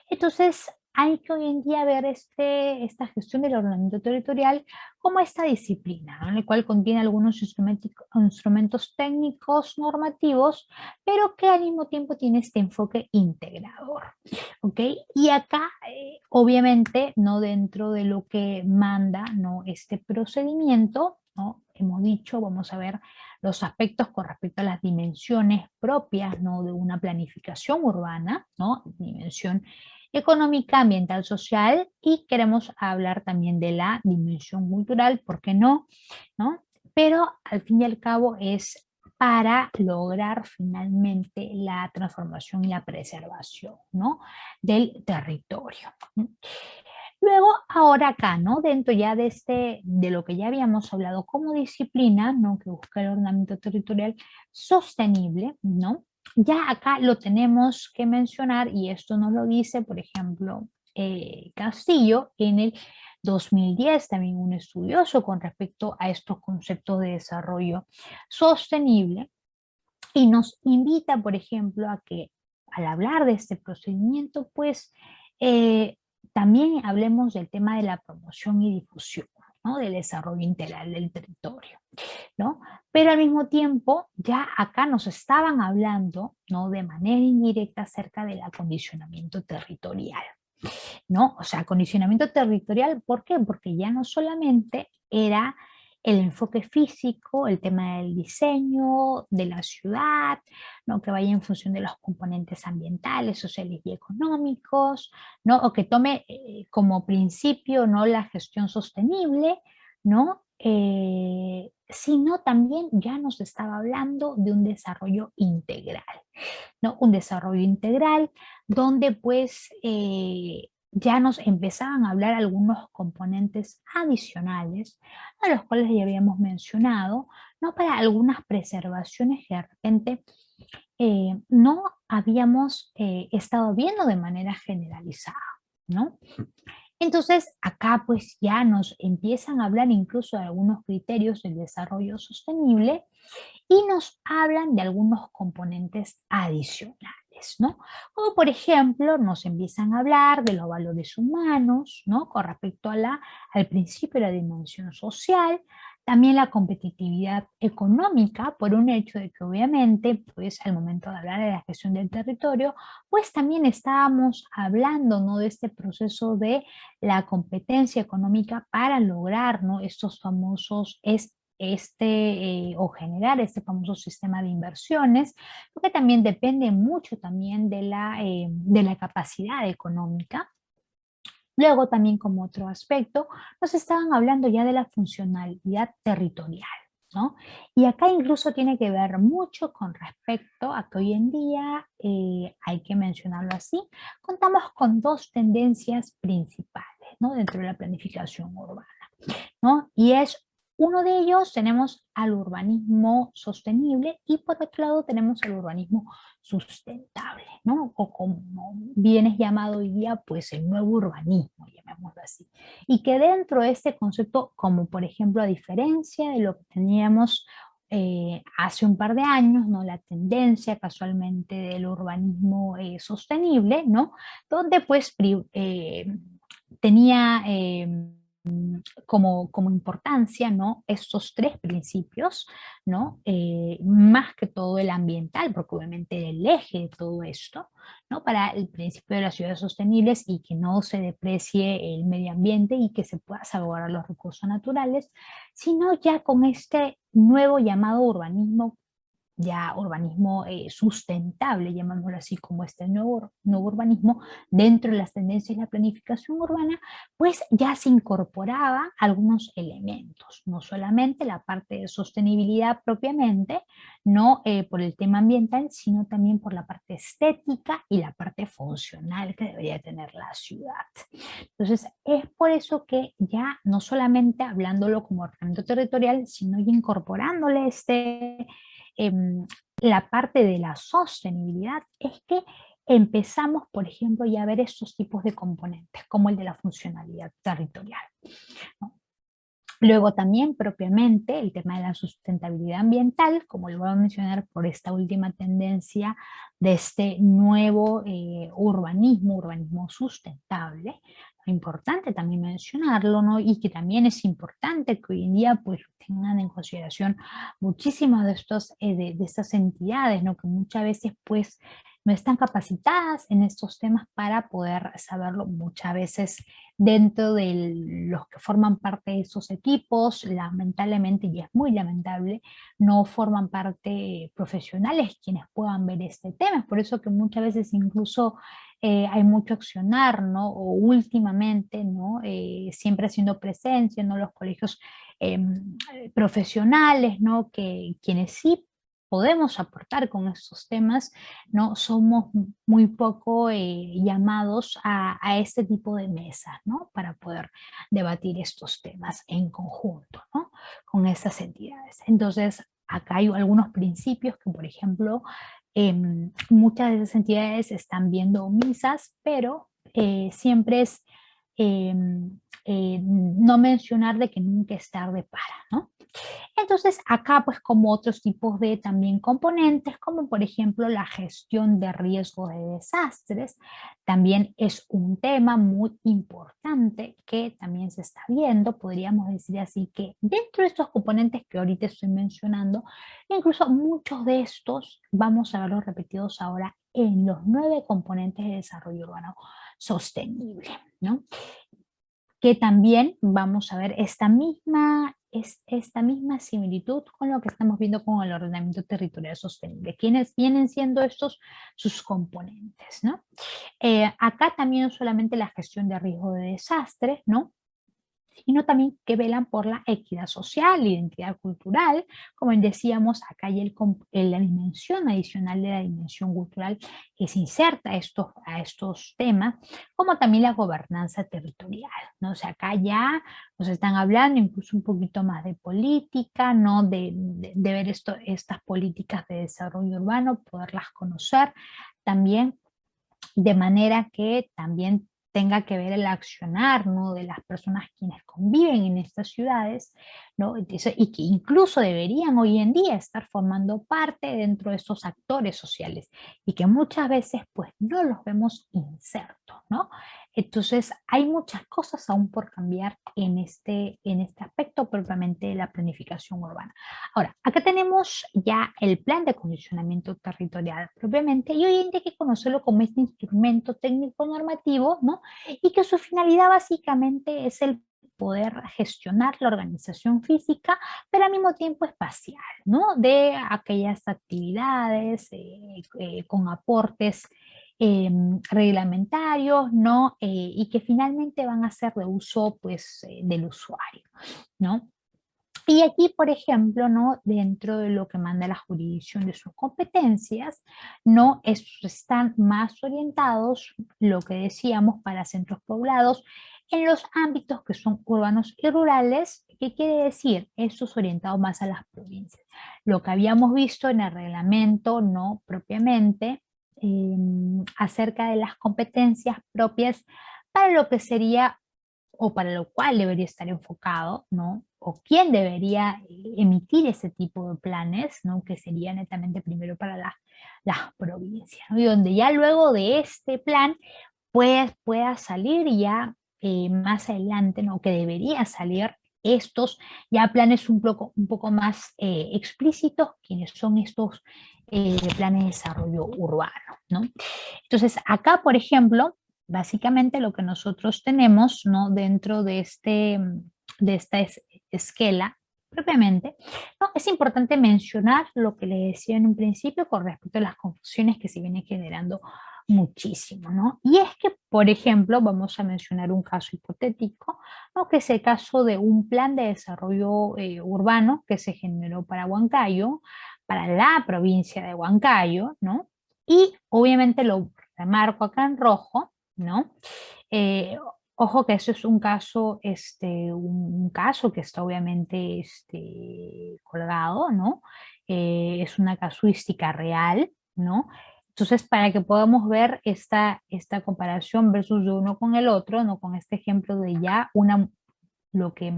Entonces, hay que hoy en día ver esta gestión del ordenamiento territorial como esta disciplina, ¿no? En el cual contiene algunos instrumentos técnicos normativos, pero que al mismo tiempo tiene este enfoque integrador. ¿Ok? Y acá, obviamente, no dentro de lo que manda, ¿no? Este procedimiento, ¿no? Hemos dicho, vamos a ver los aspectos con respecto a las dimensiones propias, ¿no? De una planificación urbana, ¿no? Dimensión económica, ambiental, social, y queremos hablar también de la dimensión cultural, ¿por qué no? ¿No? Pero al fin y al cabo es para lograr finalmente la transformación y la preservación, ¿no? Del territorio. Luego, ahora acá, ¿no? Dentro ya de lo que ya habíamos hablado como disciplina, ¿no? Que busca el ordenamiento territorial sostenible, ¿no? Ya acá lo tenemos que mencionar y esto nos lo dice, por ejemplo, Castillo en el 2010, también un estudioso con respecto a estos conceptos de desarrollo sostenible y nos invita, por ejemplo, a que al hablar de este procedimiento, pues eh, también hablemos del tema de la promoción y difusión, ¿no? Del desarrollo integral del territorio, ¿no? Pero al mismo tiempo, ya acá nos estaban hablando, ¿no? De manera indirecta acerca del acondicionamiento territorial, ¿no? O sea, acondicionamiento territorial, ¿por qué? Porque ya no solamente era el enfoque físico, el tema del diseño de la ciudad, ¿no? Que vaya en función de los componentes ambientales, sociales y económicos, ¿no? O que tome como principio, ¿no? La gestión sostenible, ¿no? Sino también ya nos estaba hablando de un desarrollo integral, ¿no? Un desarrollo integral donde pues ya nos empezaban a hablar algunos componentes adicionales, a los cuales ya habíamos mencionado, ¿no? Para algunas preservaciones que de repente no habíamos estado viendo de manera generalizada, ¿no? Entonces, acá pues ya nos empiezan a hablar incluso de algunos criterios del desarrollo sostenible y nos hablan de algunos componentes adicionales, ¿no? Como por ejemplo, nos empiezan a hablar de los valores humanos, ¿no? Con respecto a al principio de la dimensión social, también la competitividad económica, por un hecho de que obviamente, pues al momento de hablar de la gestión del territorio, pues también estábamos hablando, ¿no? De este proceso de la competencia económica para lograr, ¿no? Estos famosos o generar este famoso sistema de inversiones, porque también depende mucho también de la capacidad económica. Luego también como otro aspecto, nos estaban hablando ya de la funcionalidad territorial, ¿no? Y acá incluso tiene que ver mucho con respecto a que hoy en día, hay que mencionarlo así, contamos con dos tendencias principales, ¿no? Dentro de la planificación urbana, ¿no? Y es uno de ellos, tenemos al urbanismo sostenible y por otro lado tenemos el urbanismo sustentable, ¿no? O como bien es llamado hoy día, pues el nuevo urbanismo, llamémoslo así. Y que dentro de este concepto, como por ejemplo a diferencia de lo que teníamos hace un par de años, ¿no? La tendencia casualmente del urbanismo sostenible, ¿no? Donde pues tenía como importancia, ¿no? Estos tres principios, ¿no? Más que todo el ambiental, porque obviamente el eje de todo esto, ¿no? Para el principio de las ciudades sostenibles y que no se deprecie el medio ambiente y que se pueda salvaguardar los recursos naturales, sino ya con este nuevo llamado urbanismo, ya urbanismo sustentable, llamámoslo así, como este nuevo urbanismo, dentro de las tendencias de la planificación urbana, pues ya se incorporaba algunos elementos, no solamente la parte de sostenibilidad propiamente, no por el tema ambiental, sino también por la parte estética y la parte funcional que debería tener la ciudad. Entonces, es por eso que ya no solamente hablándolo como ordenamiento territorial, sino ya incorporándole em, la parte de la sostenibilidad, es que empezamos, por ejemplo, ya a ver estos tipos de componentes, como el de la funcionalidad territorial, ¿no? Luego también propiamente el tema de la sustentabilidad ambiental, como lo voy a mencionar por esta última tendencia de este nuevo urbanismo sustentable. Importante también mencionarlo, ¿no? Y que también es importante que hoy en día pues tengan en consideración muchísimas de estas entidades, ¿no? Que muchas veces pues no están capacitadas en estos temas para poder saberlo muchas veces dentro de los que forman parte de esos equipos, lamentablemente, y es muy lamentable, no forman parte profesionales quienes puedan ver este tema. Es por eso que muchas veces incluso hay mucho accionar, ¿no? O últimamente, ¿no? Siempre haciendo presencia, ¿no? Los colegios profesionales, ¿no? Que quienes sí podemos aportar con estos temas, ¿no? Somos muy poco llamados a este tipo de mesas, ¿no? Para poder debatir estos temas en conjunto, ¿no? Con esas entidades. Entonces, acá hay algunos principios que, por ejemplo, muchas de esas entidades están viendo omisas, pero siempre es no mencionar de que nunca es tarde para, ¿no? Entonces acá pues como otros tipos de también componentes, como por ejemplo la gestión de riesgos de desastres, también es un tema muy importante que también se está viendo, podríamos decir así que dentro de estos componentes que ahorita estoy mencionando, incluso muchos de estos vamos a verlos repetidos ahora en los 9 componentes de desarrollo urbano sostenible, ¿no? Que también vamos a ver esta misma similitud con lo que estamos viendo con el ordenamiento territorial sostenible. ¿Quiénes vienen siendo estos sus componentes, ¿no? Acá también no solamente la gestión de riesgo de desastre, ¿no? Sino también que velan por la equidad social, identidad cultural, como decíamos, acá hay la dimensión adicional de la dimensión cultural que se inserta a estos temas, como también la gobernanza territorial, ¿no? O sea, acá ya nos están hablando incluso un poquito más de política, ¿no? De ver estas políticas de desarrollo urbano, poderlas conocer también de manera que también tenga que ver el accionar, ¿no? De las personas quienes conviven en estas ciudades, ¿no? Y que incluso deberían hoy en día estar formando parte dentro de estos actores sociales y que muchas veces pues no los vemos insertos, ¿no? Entonces hay muchas cosas aún por cambiar en este aspecto propiamente de la planificación urbana. Ahora, acá tenemos ya el plan de acondicionamiento territorial propiamente y hoy en día hay que conocerlo como este instrumento técnico normativo, ¿no? Y que su finalidad básicamente es el poder gestionar la organización física, pero al mismo tiempo espacial, ¿no? De aquellas actividades con aportes reglamentarios, ¿no? Y que finalmente van a ser de uso, pues, del usuario, ¿no? Y aquí, por ejemplo, ¿no? Dentro de lo que manda la jurisdicción de sus competencias, ¿no? Están más orientados, lo que decíamos, para centros poblados, en los ámbitos que son urbanos y rurales. ¿Qué quiere decir? Estos orientados más a las provincias. Lo que habíamos visto en el reglamento, no propiamente, acerca de las competencias propias para lo que sería o para lo cual debería estar enfocado, ¿no? O quién debería emitir ese tipo de planes, ¿no? Que sería netamente primero para las provincias, ¿no? Y donde ya luego de este plan, pues pueda salir ya más adelante, ¿no? Que debería salir estos ya planes un poco más explícitos, quienes son estos planes de desarrollo urbano, ¿no? Entonces, acá, por ejemplo, básicamente lo que nosotros tenemos, ¿no? Dentro de, de esta esquela propiamente, ¿no? Es importante mencionar lo que les decía en un principio con respecto a las confusiones que se vienen generando muchísimo, ¿no? Y es que, por ejemplo, vamos a mencionar un caso hipotético, ¿no? Que es el caso de un plan de desarrollo urbano que se generó para Huancayo, para la provincia de Huancayo, ¿no? Y obviamente lo remarco acá en rojo, ¿no? Ojo que eso es un caso, un caso que está obviamente colgado, ¿no? Es una casuística real, ¿no? Entonces, para que podamos ver esta comparación versus de uno con el otro, ¿no? Con este ejemplo de ya lo que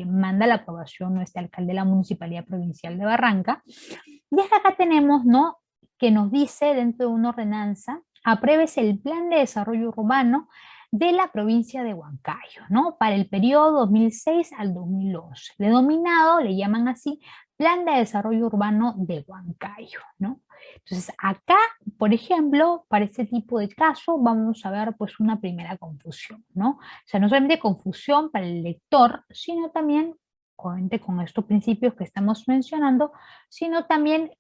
manda la aprobación nuestro alcalde de la Municipalidad Provincial de Barranca. Y acá tenemos, ¿no?, que nos dice dentro de una ordenanza, apruébese el plan de desarrollo urbano de la provincia de Huancayo, ¿no?, para el periodo 2006 al 2011, denominado, le llaman así, Plan de Desarrollo Urbano de Huancayo, ¿no? Entonces, acá, por ejemplo, para este tipo de caso, vamos a ver pues una primera confusión, ¿no? O sea, no solamente confusión para el lector, sino también, obviamente con estos principios que estamos mencionando, sino también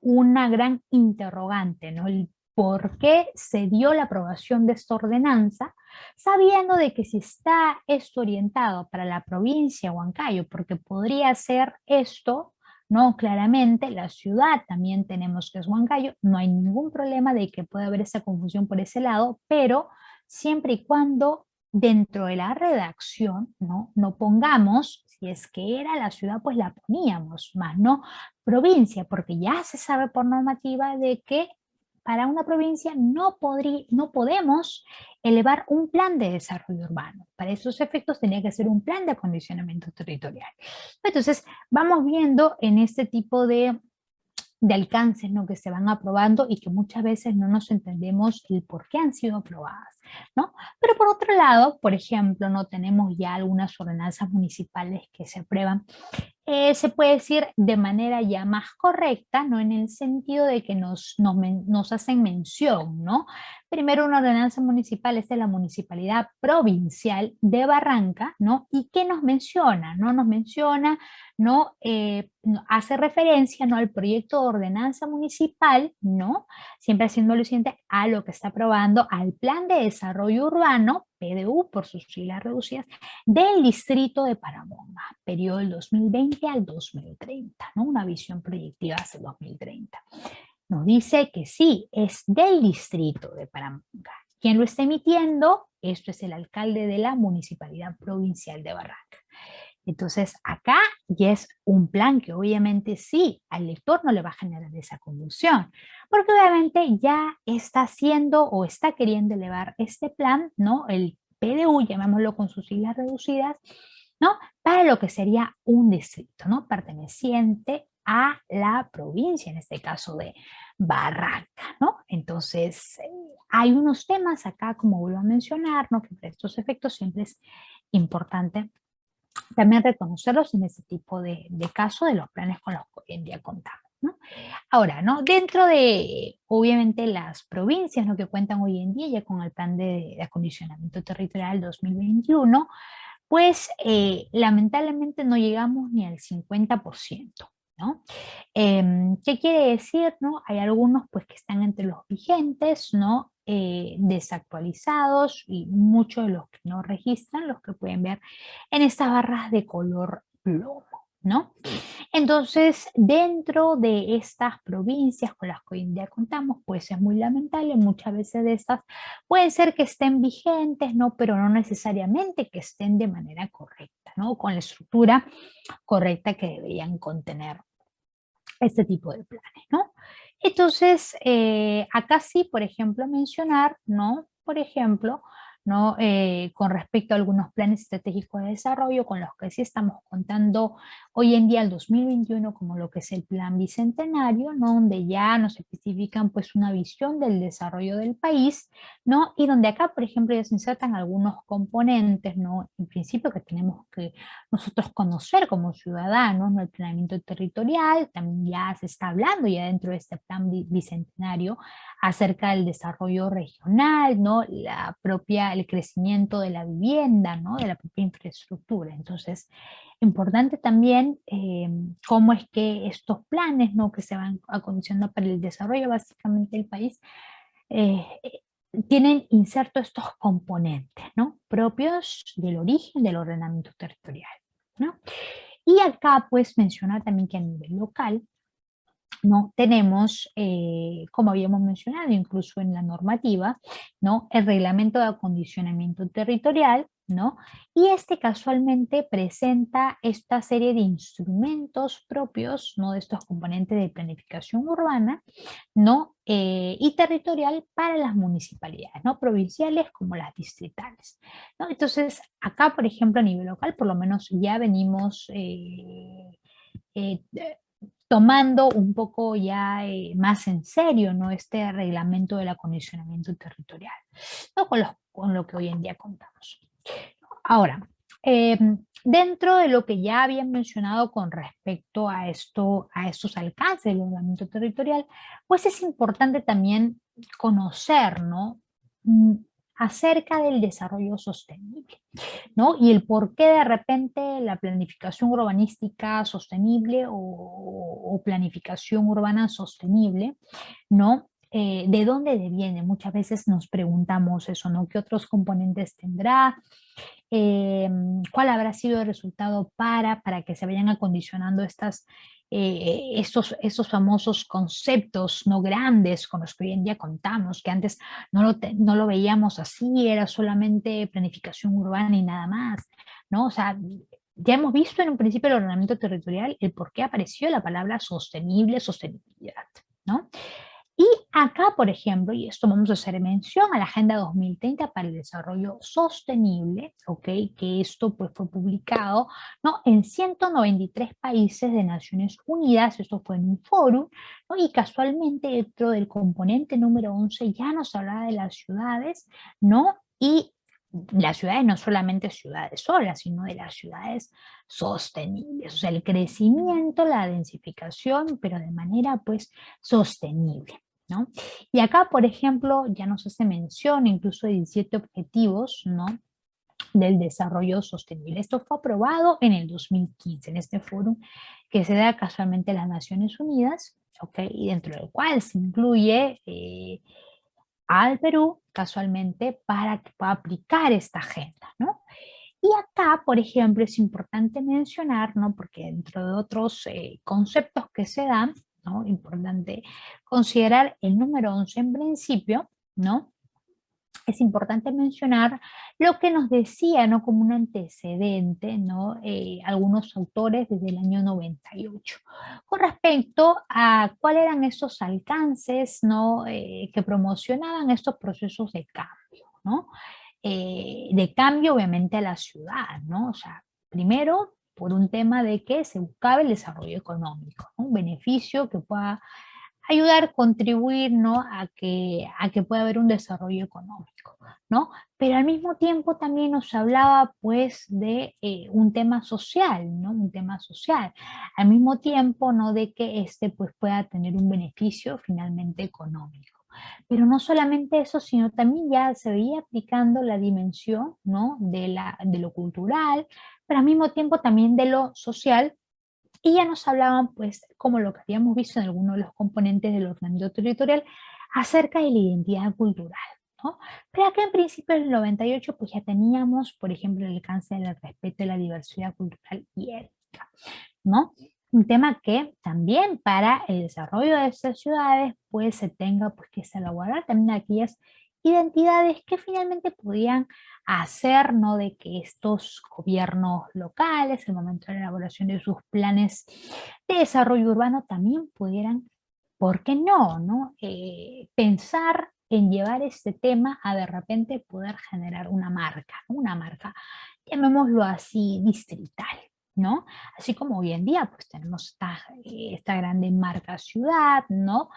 una gran interrogante, ¿no? El por qué se dio la aprobación de esta ordenanza, sabiendo de que si está esto orientado para la provincia de Huancayo, porque podría ser esto, ¿no? Claramente, la ciudad también tenemos que es Huancayo, no hay ningún problema de que pueda haber esa confusión por ese lado, pero siempre y cuando dentro de la redacción, ¿no?, no pongamos, si es que era la ciudad, pues la poníamos, más no provincia, porque ya se sabe por normativa de que para una provincia no podemos elevar un plan de desarrollo urbano. Para esos efectos tenía que ser un plan de acondicionamiento territorial. Entonces, vamos viendo en este tipo de alcances, ¿no?, que se van aprobando y que muchas veces no nos entendemos el por qué han sido aprobadas, ¿no? Pero por otro lado, por ejemplo, no tenemos ya algunas ordenanzas municipales que se aprueban, se puede decir de manera ya más correcta, ¿no?, en el sentido de que nos hacen mención, ¿no? Primero, una ordenanza municipal es de la Municipalidad Provincial de Barranca, ¿no? ¿Y qué nos menciona? ¿No? Nos menciona, ¿no? Hace referencia, ¿no?, al proyecto de ordenanza municipal, ¿no?, siempre haciendo alusión a lo que está aprobando, al Plan de Desarrollo Urbano, PDU por sus siglas reducidas, del distrito de Paramonga, periodo del 2020 al 2030, ¿no? Una visión proyectiva hacia el 2030. Nos dice que sí, es del distrito de Paramonga. ¿Quién lo está emitiendo? Esto es el alcalde de la Municipalidad Provincial de Barranca. Entonces, acá ya es un plan que obviamente sí, al lector no le va a generar esa confusión, porque obviamente ya está haciendo o está queriendo elevar este plan, ¿no?, el PDU, llamémoslo con sus siglas reducidas, ¿no?, para lo que sería un distrito, ¿no?, perteneciente a la provincia, en este caso de Barranca, ¿no? Entonces, hay unos temas acá, como vuelvo a mencionar, ¿no?, que para estos efectos siempre es importante también reconocerlos en este tipo de casos de los planes con los que hoy en día contamos, ¿no? Ahora, ¿no?, dentro de, obviamente, las provincias, ¿no?, que cuentan hoy en día ya con el plan de acondicionamiento territorial 2021, pues lamentablemente no llegamos ni al 50%, ¿no? ¿Qué quiere decir, no? Hay algunos pues que están entre los vigentes, ¿no?, desactualizados, y muchos de los que no registran, los que pueden ver en estas barras de color plomo, ¿no? Entonces, dentro de estas provincias con las que hoy en día contamos, pues es muy lamentable, muchas veces de estas pueden ser que estén vigentes, ¿no?, pero no necesariamente que estén de manera correcta, ¿no?, con la estructura correcta que deberían contener este tipo de planes, ¿no? Entonces, acá sí, por ejemplo, mencionar, ¿no?, por ejemplo, ¿no?, con respecto a algunos planes estratégicos de desarrollo con los que sí estamos contando hoy en día el 2021, como lo que es el Plan Bicentenario, ¿no?, donde ya nos especifican pues una visión del desarrollo del país, ¿no?, y donde acá, por ejemplo, ya se insertan algunos componentes, ¿no?, en principio que tenemos que nosotros conocer como ciudadanos, ¿no?, el planeamiento territorial. También ya se está hablando ya dentro de este plan bicentenario acerca del desarrollo regional, ¿no?, el crecimiento de la vivienda, ¿no?, de la propia infraestructura. Entonces, importante también cómo es que estos planes, ¿no?, que se van acondicionando para el desarrollo básicamente del país, eh, tienen inserto estos componentes, ¿no?, propios del origen del ordenamiento territorial, ¿no? Y acá pues mencionar también que a nivel local, ¿no?, tenemos, como habíamos mencionado incluso en la normativa, ¿no?, el reglamento de acondicionamiento territorial, ¿no? Y este casualmente presenta esta serie de instrumentos propios, ¿no? De estos componentes de planificación urbana, ¿no? Y territorial para las municipalidades, ¿no? Provinciales como las distritales, ¿no? Entonces, acá, por ejemplo, a nivel local, por lo menos ya venimos eh, eh, tomando un poco ya más en serio, ¿no? Este reglamento del acondicionamiento territorial, ¿no? Con lo que hoy en día contamos. Ahora, eh, dentro de lo que ya habían mencionado con respecto a esto, a estos alcances del ordenamiento territorial, pues es importante también conocer, ¿no? Acerca del desarrollo sostenible, ¿no? Y el por qué de repente la planificación urbanística sostenible o planificación urbana sostenible, ¿no? ¿De dónde deviene? Muchas veces nos preguntamos eso, ¿no? ¿Qué otros componentes tendrá? ¿Cuál habrá sido el resultado para que se vayan acondicionando estos famosos conceptos no grandes con los que hoy en día contamos, que antes no lo veíamos así, era solamente planificación urbana y nada más, ¿no? O sea, ya hemos visto en un principio del ordenamiento territorial el por qué apareció la palabra sostenible, sostenibilidad, ¿no? Y acá, por ejemplo, y esto vamos a hacer mención a la Agenda 2030 para el Desarrollo Sostenible, ¿ok? Que esto pues, fue publicado, ¿no? En 193 países de Naciones Unidas, esto fue en un foro, ¿no? Y casualmente dentro del componente número 11 ya nos hablaba de las ciudades, ¿no? Y las ciudades no solamente ciudades solas, sino de las ciudades sostenibles, o sea, el crecimiento, la densificación, pero de manera pues sostenible, ¿no? Y acá, por ejemplo, ya nos hace mención incluso de 17 objetivos, ¿no? Del desarrollo sostenible. Esto fue aprobado en el 2015, en este foro que se da casualmente en las Naciones Unidas, ¿ok? Y dentro del cual se incluye al Perú, casualmente, para que pueda aplicar esta agenda, ¿no? Y acá, por ejemplo, es importante mencionar, ¿no? Porque dentro de otros conceptos que se dan, ¿no? Importante considerar el número 11 en principio, ¿no? Es importante mencionar lo que nos decía, ¿no? Como un antecedente, ¿no? Algunos autores desde el año 98, con respecto a cuáles eran esos alcances, ¿no? Que promocionaban estos procesos de cambio, ¿no? De cambio obviamente a la ciudad, ¿no? O sea, primero por un tema de que se buscaba el desarrollo económico, ¿no? Un beneficio que pueda ayudar, contribuir, ¿no? A que pueda haber un desarrollo económico, ¿no? Pero al mismo tiempo también nos hablaba, pues, de un tema social, ¿no? Un tema social. Al mismo tiempo, ¿no? De que este, pues, pueda tener un beneficio finalmente económico. Pero no solamente eso, sino también ya se veía aplicando la dimensión, ¿no? De lo cultural, pero al mismo tiempo también de lo social, y ya nos hablaban, pues, como lo que habíamos visto en algunos de los componentes del ordenamiento territorial, acerca de la identidad cultural, ¿no? Pero acá en principio del 98, pues ya teníamos, por ejemplo, el alcance del respeto de la diversidad cultural y étnica, ¿no? Un tema que también para el desarrollo de estas ciudades, pues se tenga pues, que salvaguardar también aquellas identidades que finalmente podían hacer, ¿no? De que estos gobiernos locales, en el momento de la elaboración de sus planes de desarrollo urbano, también pudieran, ¿por qué no, no? Pensar en llevar este tema a de repente poder generar una marca, ¿no? Una marca, llamémoslo así, distrital, ¿no? Así como hoy en día, pues tenemos esta grande marca ciudad, ¿no?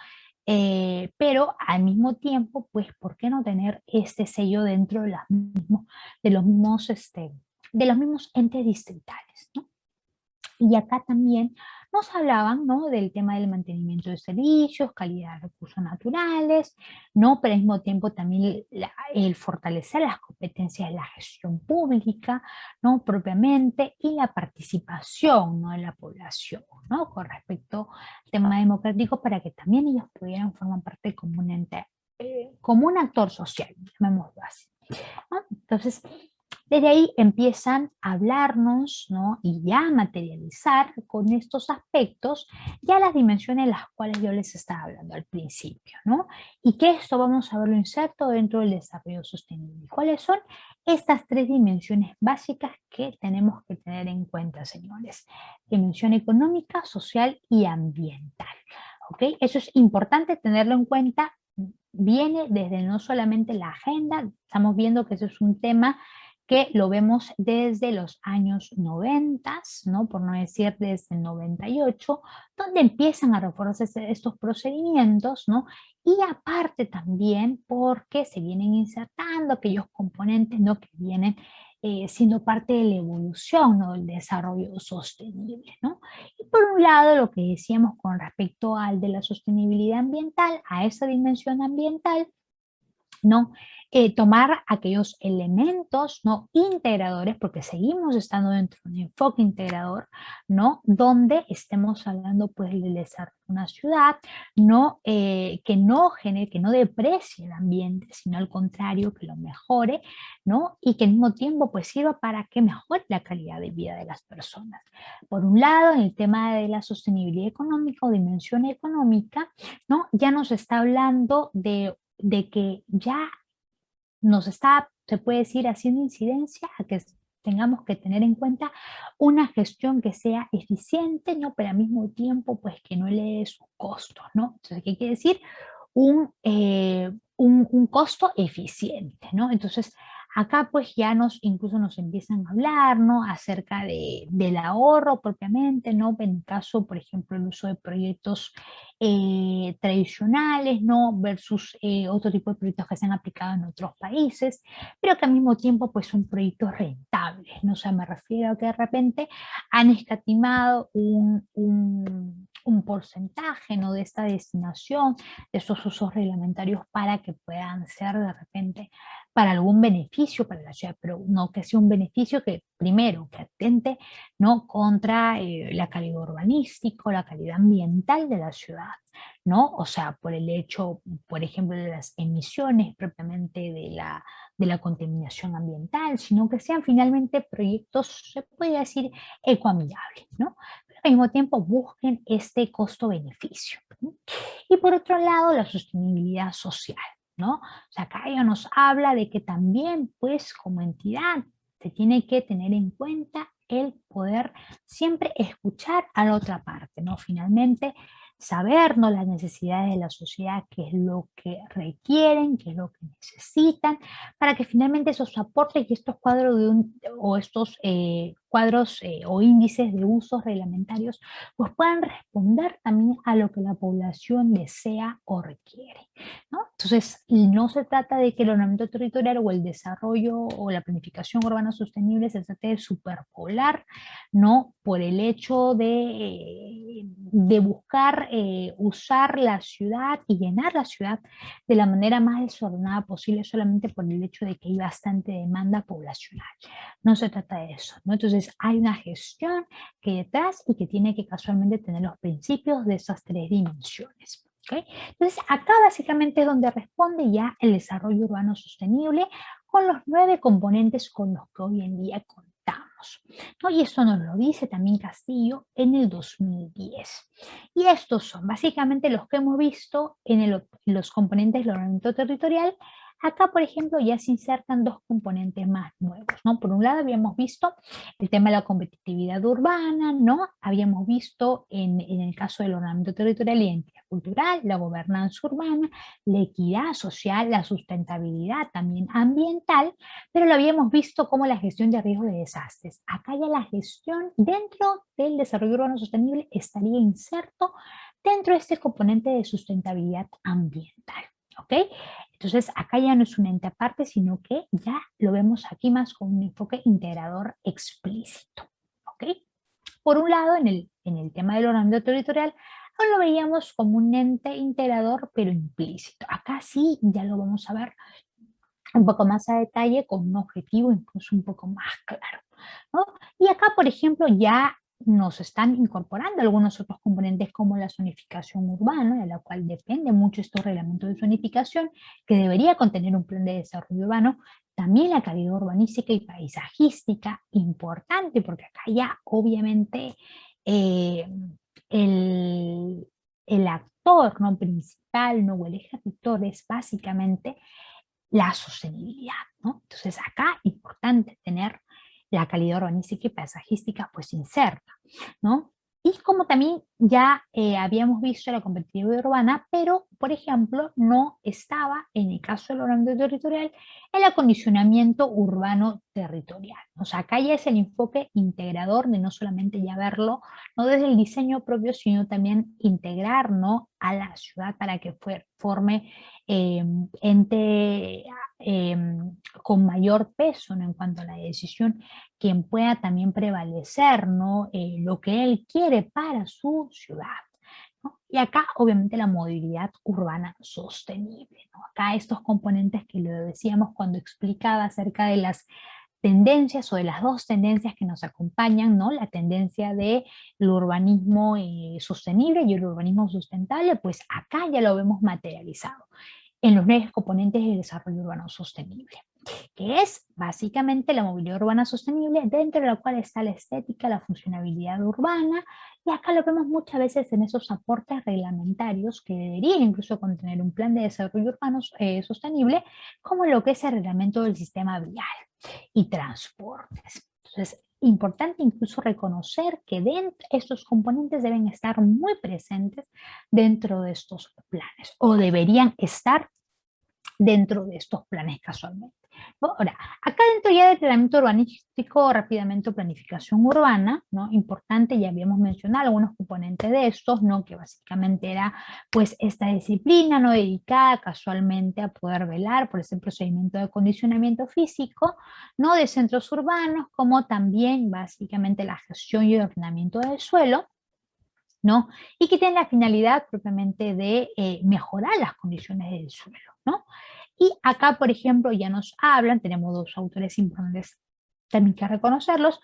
Pero al mismo tiempo, pues, ¿por qué no tener este sello dentro de, de los mismos, de los mismos entes distritales, ¿no? Y acá también nos hablaban, ¿no? Del tema del mantenimiento de servicios, calidad de recursos naturales, ¿no? Pero al mismo tiempo también el fortalecer las competencias de la gestión pública, ¿no? Propiamente, y la participación, ¿no? De la población, ¿no? Con respecto al tema democrático, para que también ellos pudieran formar parte como un ente, como un actor social, llamémoslo así, ¿no? Entonces, Desde ahí empiezan a hablarnos, ¿no? Y ya a materializar con estos aspectos ya las dimensiones de las cuales yo les estaba hablando al principio, ¿no? Y que esto vamos a verlo inserto dentro del desarrollo sostenible. ¿Cuáles son estas tres dimensiones básicas que tenemos que tener en cuenta, señores? Dimensión económica, social y ambiental. ¿Ok? Eso es importante tenerlo en cuenta. Viene desde no solamente la agenda, estamos viendo que eso es un tema que lo vemos desde los años 90, ¿no? Por no decir desde el 98, donde empiezan a reforzarse estos procedimientos, ¿no? Y aparte también porque se vienen insertando aquellos componentes, ¿no? Que vienen siendo parte de la evolución, ¿no? Del desarrollo sostenible, ¿no? Y por un lado, lo que decíamos con respecto al de la sostenibilidad ambiental, a esa dimensión ambiental, ¿no? Tomar aquellos elementos, ¿no? Integradores, porque seguimos estando dentro de un enfoque integrador, ¿no? Donde estemos hablando, pues, del desarrollo de una ciudad, ¿no? Que no genere, que no deprecie el ambiente, sino al contrario, que lo mejore, ¿no? Y que al mismo tiempo, pues, sirva para que mejore la calidad de vida de las personas. Por un lado, en el tema de la sostenibilidad económica o dimensión económica, ¿no? Ya nos está hablando de que ya nos está, se puede decir, haciendo incidencia a que tengamos que tener en cuenta una gestión que sea eficiente, ¿no? Pero al mismo tiempo, pues que no eleve sus costos, ¿no? Entonces, ¿qué quiere decir? Un costo eficiente, ¿no? Entonces, acá pues ya incluso nos empiezan a hablar, ¿no? Acerca del ahorro propiamente, ¿no? En caso, por ejemplo, el uso de proyectos tradicionales, ¿no? Versus otro tipo de proyectos que se han aplicado en otros países, pero que al mismo tiempo pues son proyectos rentables, ¿no? O sea, me refiero a que de repente han escatimado un porcentaje, ¿no? De esta destinación, de estos usos reglamentarios para que puedan ser de repente para algún beneficio para la ciudad, pero no que sea un beneficio que primero que atente, ¿no? Contra la calidad urbanística, la calidad ambiental de la ciudad, ¿no? O sea, por el hecho, por ejemplo, de las emisiones propiamente de la contaminación ambiental, sino que sean finalmente proyectos, se puede decir, ecoamigables, ¿no? Pero al mismo tiempo busquen este costo-beneficio, ¿no? Y por otro lado, la sostenibilidad social, ¿no? O sea, acá ella nos habla de que también, pues, como entidad, se tiene que tener en cuenta el poder siempre escuchar a la otra parte, ¿no? Finalmente, sabernos las necesidades de la sociedad, qué es lo que requieren, qué es lo que necesitan, para que finalmente esos aportes y estos cuadros o estos cuadros o índices de usos reglamentarios pues puedan responder también a lo que la población desea o requiere, ¿no? Entonces, no se trata de que el ordenamiento territorial o el desarrollo o la planificación urbana sostenible se trate de superpoblar, ¿no? Por el hecho de buscar usar la ciudad y llenar la ciudad de la manera más desordenada posible solamente por el hecho de que hay bastante demanda poblacional. No se trata de eso, ¿no? Entonces, hay una gestión que hay detrás y que tiene que casualmente tener los principios de esas tres dimensiones. ¿Okay? Entonces, acá básicamente es donde responde ya el desarrollo urbano sostenible con los 9 componentes con los que hoy en día contamos, ¿no? Y esto nos lo dice también Castillo en el 2010. Y estos son básicamente los que hemos visto en los componentes del ordenamiento territorial. Acá, por ejemplo, ya se insertan dos componentes más nuevos, ¿no? Por un lado habíamos visto el tema de la competitividad urbana, ¿no? Habíamos visto en el caso del ordenamiento territorial y identidad cultural, la gobernanza urbana, la equidad social, la sustentabilidad también ambiental, pero lo habíamos visto como la gestión de riesgos de desastres. Acá ya la gestión dentro del desarrollo urbano sostenible estaría inserto dentro de este componente de sustentabilidad ambiental, ¿ok? Entonces, acá ya no es un ente aparte, sino que ya lo vemos aquí más con un enfoque integrador explícito. ¿Ok? Por un lado, en el tema del ordenamiento territorial, aún lo veíamos como un ente integrador, pero implícito. Acá sí ya lo vamos a ver un poco más a detalle, con un objetivo incluso un poco más claro, ¿no? Y acá, por ejemplo, ya nos están incorporando algunos otros componentes como la zonificación urbana, de la cual depende mucho estos reglamentos de zonificación, que debería contener un plan de desarrollo urbano, También la calidad urbanística y paisajística, importante, porque acá ya obviamente eh, el, el actor, ¿no?, principal, ¿no?, o el eje rector es básicamente la sostenibilidad, ¿no? Entonces acá importante tener la calidad urbanística y paisajística pues inserta, ¿no? Y como también ya habíamos visto la competitividad urbana, pero por ejemplo no estaba en el caso del ordenamiento territorial el acondicionamiento urbano territorial. O sea, acá ya es el enfoque integrador de no solamente ya verlo, no desde el diseño propio, sino también integrar, ¿no?, a la ciudad para que forme ente con mayor peso, ¿no?, en cuanto a la decisión, quien pueda también prevalecer, ¿no?, lo que él quiere para su ciudad, ¿no? Y acá obviamente la movilidad urbana sostenible, ¿no? Acá estos componentes que lo decíamos cuando explicaba acerca de las tendencias o de las dos tendencias que nos acompañan, ¿no? La tendencia del urbanismo sostenible y el urbanismo sustentable, pues acá ya lo vemos materializado en los 9 componentes del desarrollo urbano sostenible, que es básicamente la movilidad urbana sostenible, dentro de la cual está la estética, la funcionabilidad urbana, y acá lo vemos muchas veces en esos aportes reglamentarios que deberían incluso contener un plan de desarrollo urbano sostenible, como lo que es el reglamento del sistema vial y transportes. Entonces, importante incluso reconocer que estos componentes deben estar muy presentes dentro de estos planes, o deberían estar dentro de estos planes casualmente, ¿no? Ahora, acá dentro ya del planeamiento urbanístico, rápidamente planificación urbana, ¿no? Importante, ya habíamos mencionado algunos componentes de estos, ¿no?, que básicamente era pues esta disciplina, ¿no?, dedicada casualmente a poder velar por ese procedimiento de acondicionamiento físico, ¿no?, de centros urbanos, como también básicamente la gestión y ordenamiento del suelo, ¿no?, y que tiene la finalidad propiamente de mejorar las condiciones del suelo, ¿no? Y acá, por ejemplo, ya nos hablan, tenemos dos autores importantes también que reconocerlos.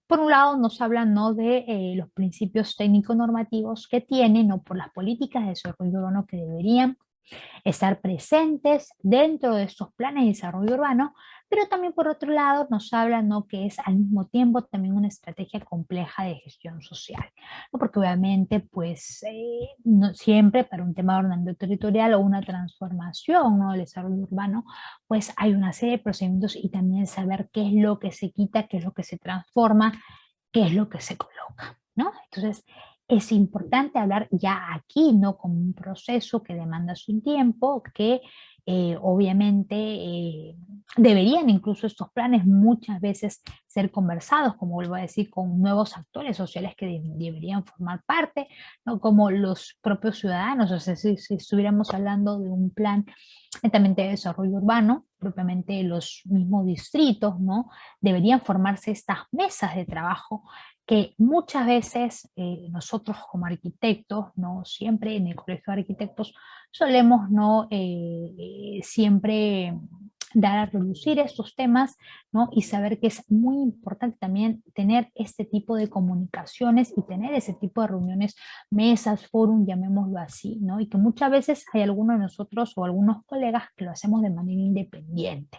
Por un lado, nos hablan, ¿no?, de los principios técnico-normativos que tienen, ¿no?, por las políticas de desarrollo urbano que deberían estar presentes dentro de estos planes de desarrollo urbano, pero también por otro lado nos hablan, ¿no?, que es al mismo tiempo también una estrategia compleja de gestión social, ¿no?, porque obviamente pues no siempre para un tema de ordenamiento territorial o una transformación, ¿no?, del desarrollo urbano, pues hay una serie de procedimientos y también saber qué es lo que se quita, qué es lo que se transforma, qué es lo que se coloca, ¿no? Entonces, es importante hablar ya aquí, ¿no?, como un proceso que demanda su tiempo, que obviamente deberían incluso estos planes muchas veces ser conversados, como vuelvo a decir, con nuevos actores sociales que deberían formar parte, ¿no?, como los propios ciudadanos. O sea, si estuviéramos hablando de un plan netamente de desarrollo urbano, propiamente los mismos distritos, ¿no?, deberían formarse estas mesas de trabajo que muchas veces nosotros como arquitectos, ¿no?, siempre en el Colegio de Arquitectos solemos, ¿no?, siempre dar a relucir estos temas, ¿no?, y saber que es muy importante también tener este tipo de comunicaciones y tener ese tipo de reuniones, mesas, forum, llamémoslo así, ¿no?, y que muchas veces hay algunos de nosotros o algunos colegas que lo hacemos de manera independiente,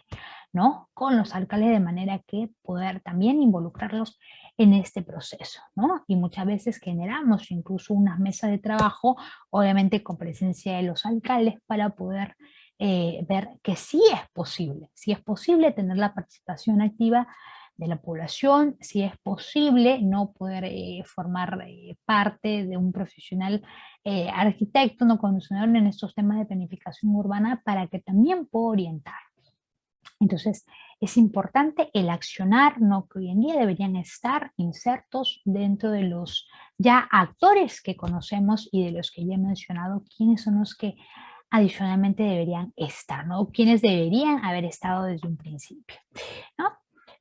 ¿no?, con los alcaldes, de manera que poder también involucrarlos en este proceso, ¿no? Y muchas veces generamos incluso unas mesas de trabajo, obviamente con presencia de los alcaldes, para poder ver que sí es posible tener la participación activa de la población, si es posible no poder formar parte de un profesional arquitecto, no conocedor en estos temas de planificación urbana, para que también pueda orientar. Entonces, es importante el accionar, ¿no?, que hoy en día deberían estar insertos dentro de los ya actores que conocemos y de los que ya he mencionado, quiénes son los que adicionalmente deberían estar, ¿no?, quienes deberían haber estado desde un principio, ¿no?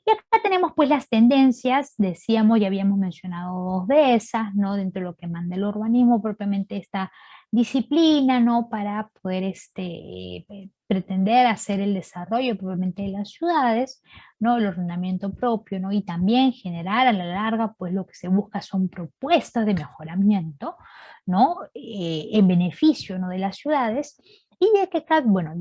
Y acá tenemos pues las tendencias, decíamos, ya habíamos mencionado dos de esas, ¿no?, dentro de lo que manda el urbanismo, propiamente esta disciplina, ¿no?, para poder pretender hacer el desarrollo propiamente de las ciudades, ¿no?, el ordenamiento propio, ¿no?, y también generar a la larga, pues lo que se busca son propuestas de mejoramiento, ¿no?, en beneficio, ¿no?, de las ciudades. Y de que acá, bueno,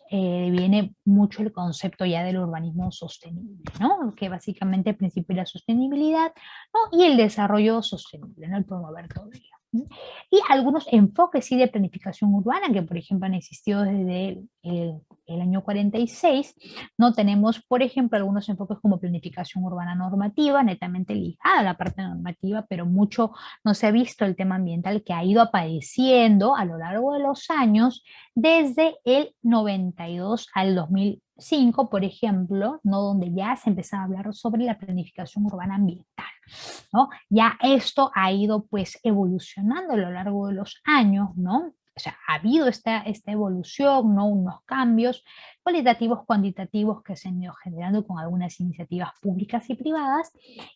viene mucho el concepto ya del urbanismo sostenible, ¿no? Que básicamente el principio de la sostenibilidad, ¿no? Y el desarrollo sostenible, ¿no? El promover todo ello. ¿No? Y algunos enfoques sí de planificación urbana que, por ejemplo, han existido desde el año 46. No tenemos, por ejemplo, algunos enfoques como planificación urbana normativa, netamente ligada a la parte normativa, pero mucho no se ha visto el tema ambiental que ha ido apareciendo a lo largo de los años, desde el 92 al 2005, por ejemplo, ¿no? Donde ya se empezaba a hablar sobre la planificación urbana ambiental, ¿no? Ya esto ha ido pues evolucionando a lo largo de los años, ¿no? O sea, ha habido esta evolución, ¿no? Unos cambios cualitativos, cuantitativos que se han ido generando con algunas iniciativas públicas y privadas,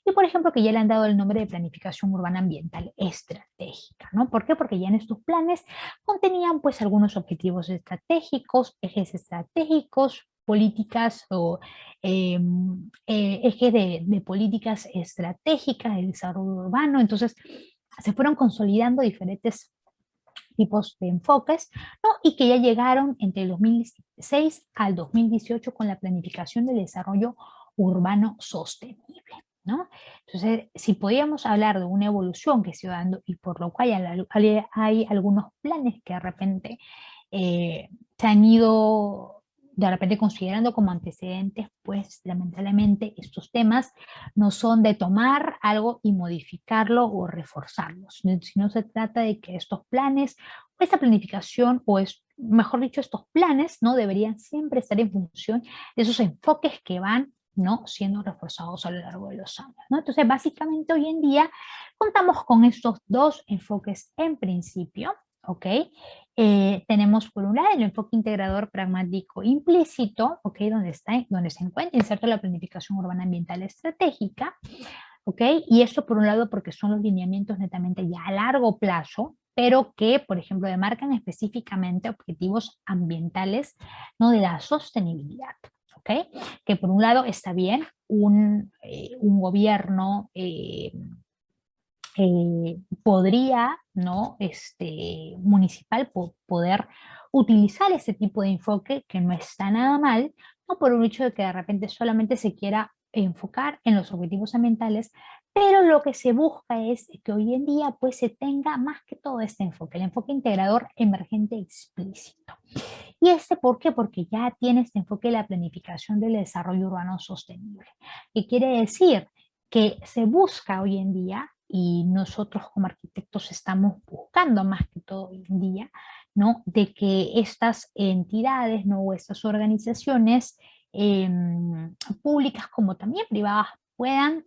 y por ejemplo que ya le han dado el nombre de planificación urbana ambiental estratégica, ¿no? ¿Por qué? Porque ya en estos planes contenían pues algunos objetivos estratégicos, ejes estratégicos, políticas o ejes de políticas estratégicas de desarrollo urbano. Entonces se fueron consolidando diferentes tipos de enfoques, ¿no? Y que ya llegaron entre el 2006 al 2018 con la planificación del desarrollo urbano sostenible, ¿no? Entonces, si podíamos hablar de una evolución que se va dando y por lo cual hay algunos planes que de repente se han ido de repente considerando como antecedentes, pues lamentablemente estos temas no son de tomar algo y modificarlo o reforzarlos, sino se trata de que estos planes, o esta planificación, mejor dicho, estos planes, ¿no? Deberían siempre estar en función de esos enfoques que van, ¿no? Siendo reforzados a lo largo de los años, ¿no? Entonces, básicamente hoy en día contamos con estos dos enfoques en principio, ¿ok? Tenemos por un lado el enfoque integrador pragmático implícito, ¿ok? Donde se encuentra inserto la planificación urbana ambiental estratégica, ¿ok? Y esto por un lado porque son los lineamientos netamente ya a largo plazo, pero que, por ejemplo, demarcan específicamente objetivos ambientales, ¿no? De la sostenibilidad, ¿ok? Que por un lado está bien un gobierno podría, ¿no? Municipal poder utilizar este tipo de enfoque que no está nada mal, no por un hecho de que de repente solamente se quiera enfocar en los objetivos ambientales, pero lo que se busca es que hoy en día pues se tenga más que todo este enfoque, el enfoque integrador emergente explícito. ¿Y por qué? Porque ya tiene este enfoque de la planificación del desarrollo urbano sostenible, que quiere decir que se busca hoy en día, y nosotros como arquitectos estamos buscando más que todo hoy en día, ¿no? De que estas entidades, ¿no? O estas organizaciones públicas como también privadas puedan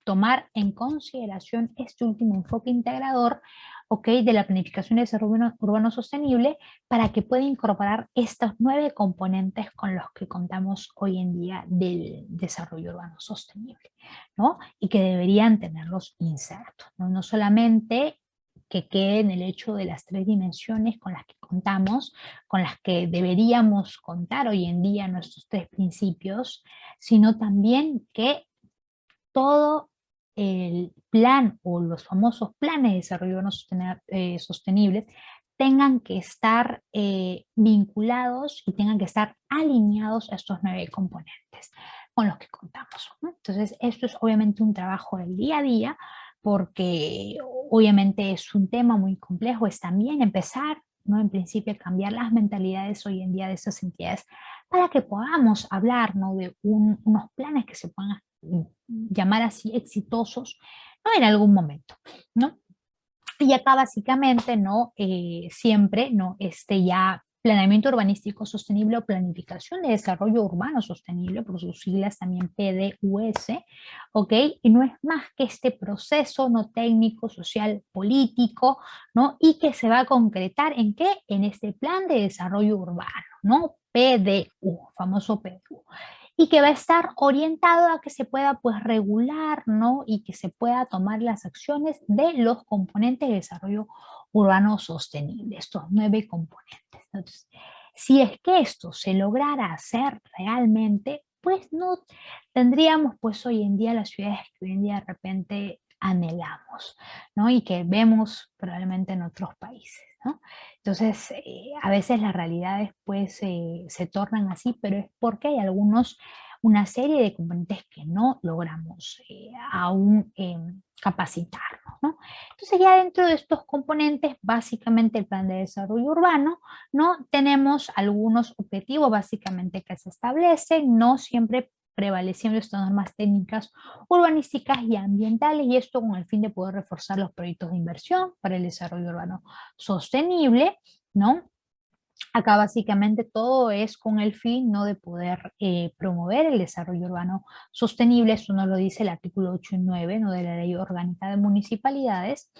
tomar en consideración este último enfoque integrador, ¿ok? De la planificación de desarrollo urbano sostenible para que pueda incorporar estos 9 componentes con los que contamos hoy en día del desarrollo urbano sostenible, ¿no? Y que deberían tenerlos insertos, ¿no? No solamente que quede en el hecho de las 3 dimensiones con las que contamos, con las que deberíamos contar hoy en día nuestros 3 principios, sino también que todo el plan o los famosos planes de desarrollo no sostenibles tengan que estar vinculados y tengan que estar alineados a estos 9 componentes con los que contamos, ¿no? Entonces, esto es obviamente un trabajo del día a día porque obviamente es un tema muy complejo, es también empezar, ¿no? En principio, a cambiar las mentalidades hoy en día de esas entidades para que podamos hablar, ¿no? De unos planes que se puedan llamar así exitosos, ¿no? En algún momento, ¿no? Y acá básicamente, ¿no? Siempre, ¿no? Ya planeamiento urbanístico sostenible o planificación de desarrollo urbano sostenible, por sus siglas también PDUS, ¿ok? Y no es más que este proceso no técnico, social, político, ¿no? Y que se va a concretar ¿en qué? En este plan de desarrollo urbano, ¿no? PDU, famoso PDU, y que va a estar orientado a que se pueda pues regular, ¿no? Y que se pueda tomar las acciones de los componentes de desarrollo urbano sostenible, estos 9 componentes. Entonces, si es que esto se lograra hacer realmente, pues no tendríamos pues hoy en día las ciudades que hoy en día de repente anhelamos, ¿no? Y que vemos probablemente en otros países, ¿no? Entonces, a veces las realidades pues se tornan así, pero es porque hay una serie de componentes que no logramos aún capacitarnos, ¿no? Entonces ya dentro de estos componentes, básicamente el plan de desarrollo urbano, ¿no? Tenemos algunos objetivos básicamente que se establecen, no siempre prevaleciendo estas normas técnicas urbanísticas y ambientales, y esto con el fin de poder reforzar los proyectos de inversión para el desarrollo urbano sostenible, ¿no? Acá básicamente todo es con el fin, ¿no?, de poder promover el desarrollo urbano sostenible. Eso nos lo dice el artículo 8 y 9, ¿no?, de la Ley Orgánica de Municipalidades.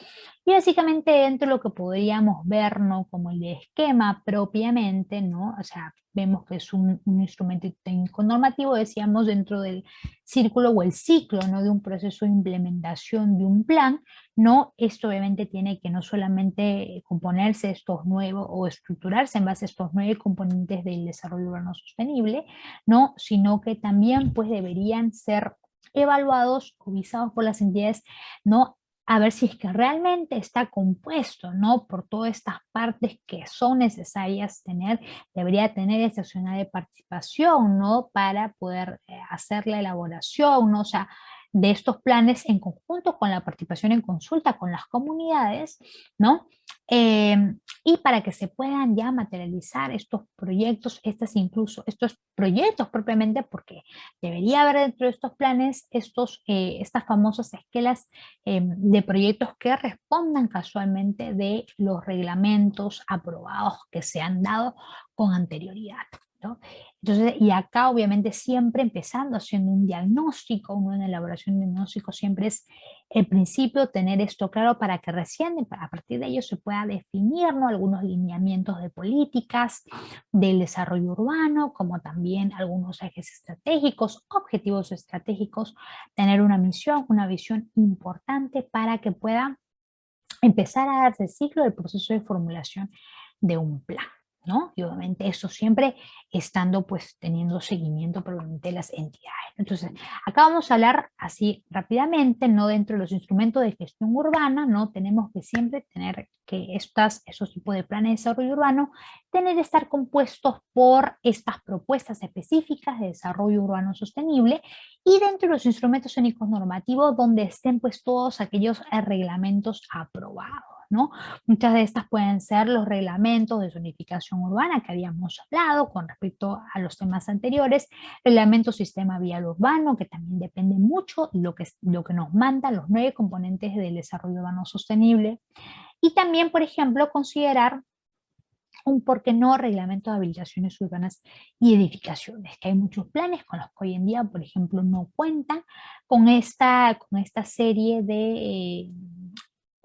Y básicamente dentro de lo que podríamos ver, ¿no?, como el esquema propiamente, ¿no?, o sea, vemos que es un instrumento técnico normativo, decíamos, dentro del círculo o el ciclo, ¿no?, de un proceso de implementación de un plan, ¿no? Esto obviamente tiene que no solamente componerse estos nuevos o estructurarse en base a estos 9 componentes del desarrollo urbano sostenible, ¿no?, sino que también pues deberían ser evaluados o visados por las entidades, ¿no?, a ver si es que realmente está compuesto, ¿no?, por todas estas partes que son necesarias tener. Debería tener ese accionar de participación, ¿no?, para poder hacer la elaboración, ¿no?, o sea, de estos planes en conjunto con la participación en consulta con las comunidades, ¿no? Y para que se puedan ya materializar estos proyectos, estos proyectos propiamente, porque debería haber dentro de estos planes estas famosas esquelas de proyectos que respondan casualmente de los reglamentos aprobados que se han dado con anterioridad, ¿no? Entonces, y acá obviamente siempre empezando haciendo un diagnóstico, una elaboración de diagnóstico, siempre es el principio tener esto claro para que recién a partir de ello se pueda definir, ¿no?, algunos lineamientos de políticas del desarrollo urbano, como también algunos ejes estratégicos, objetivos estratégicos, tener una misión, una visión importante para que pueda empezar a darse el ciclo del proceso de formulación de un plan, ¿no? Y obviamente eso siempre estando pues teniendo seguimiento probablemente de las entidades. Entonces, acá vamos a hablar así rápidamente, ¿no? Dentro de los instrumentos de gestión urbana, ¿no? Tenemos que siempre tener que esos tipos de planes de desarrollo urbano, estar compuestos por estas propuestas específicas de desarrollo urbano sostenible, y dentro de los instrumentos técnicos normativos donde estén pues todos aquellos reglamentos aprobados, ¿no? Muchas de estas pueden ser los reglamentos de zonificación urbana que habíamos hablado con respecto a los temas anteriores, reglamento sistema vial urbano, que también depende mucho de lo que nos mandan los 9 componentes del desarrollo urbano sostenible, y también, por ejemplo, considerar un por qué no reglamento de habilitaciones urbanas y edificaciones, que hay muchos planes con los que hoy en día, por ejemplo, no cuentan con esta serie de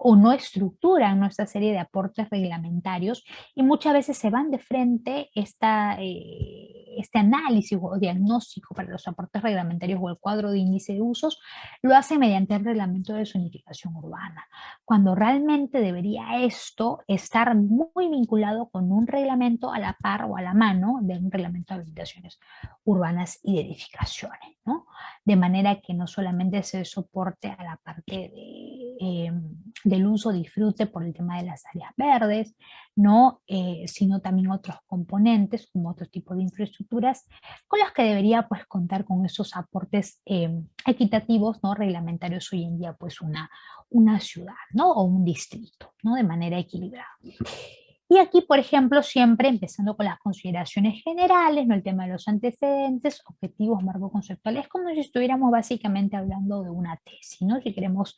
o no estructuran nuestra serie de aportes reglamentarios, y muchas veces se van de frente este análisis o diagnóstico para los aportes reglamentarios o el cuadro de índice de usos, lo hacen mediante el reglamento de zonificación urbana, cuando realmente debería esto estar muy vinculado con un reglamento a la par o a la mano de un reglamento de habilitaciones urbanas y de edificaciones, ¿no? De manera que no solamente se soporte a la parte del uso disfrute por el tema de las áreas verdes, ¿no? Sino también otros componentes como otro tipo de infraestructuras con las que debería pues contar con esos aportes equitativos, ¿no?, reglamentarios hoy en día pues una ciudad, ¿no?, o un distrito, ¿no?, de manera equilibrada. Y aquí, por ejemplo, siempre empezando con las consideraciones generales, ¿no?, el tema de los antecedentes, objetivos, marco conceptual, es como si estuviéramos básicamente hablando de una tesis, ¿no?, si queremos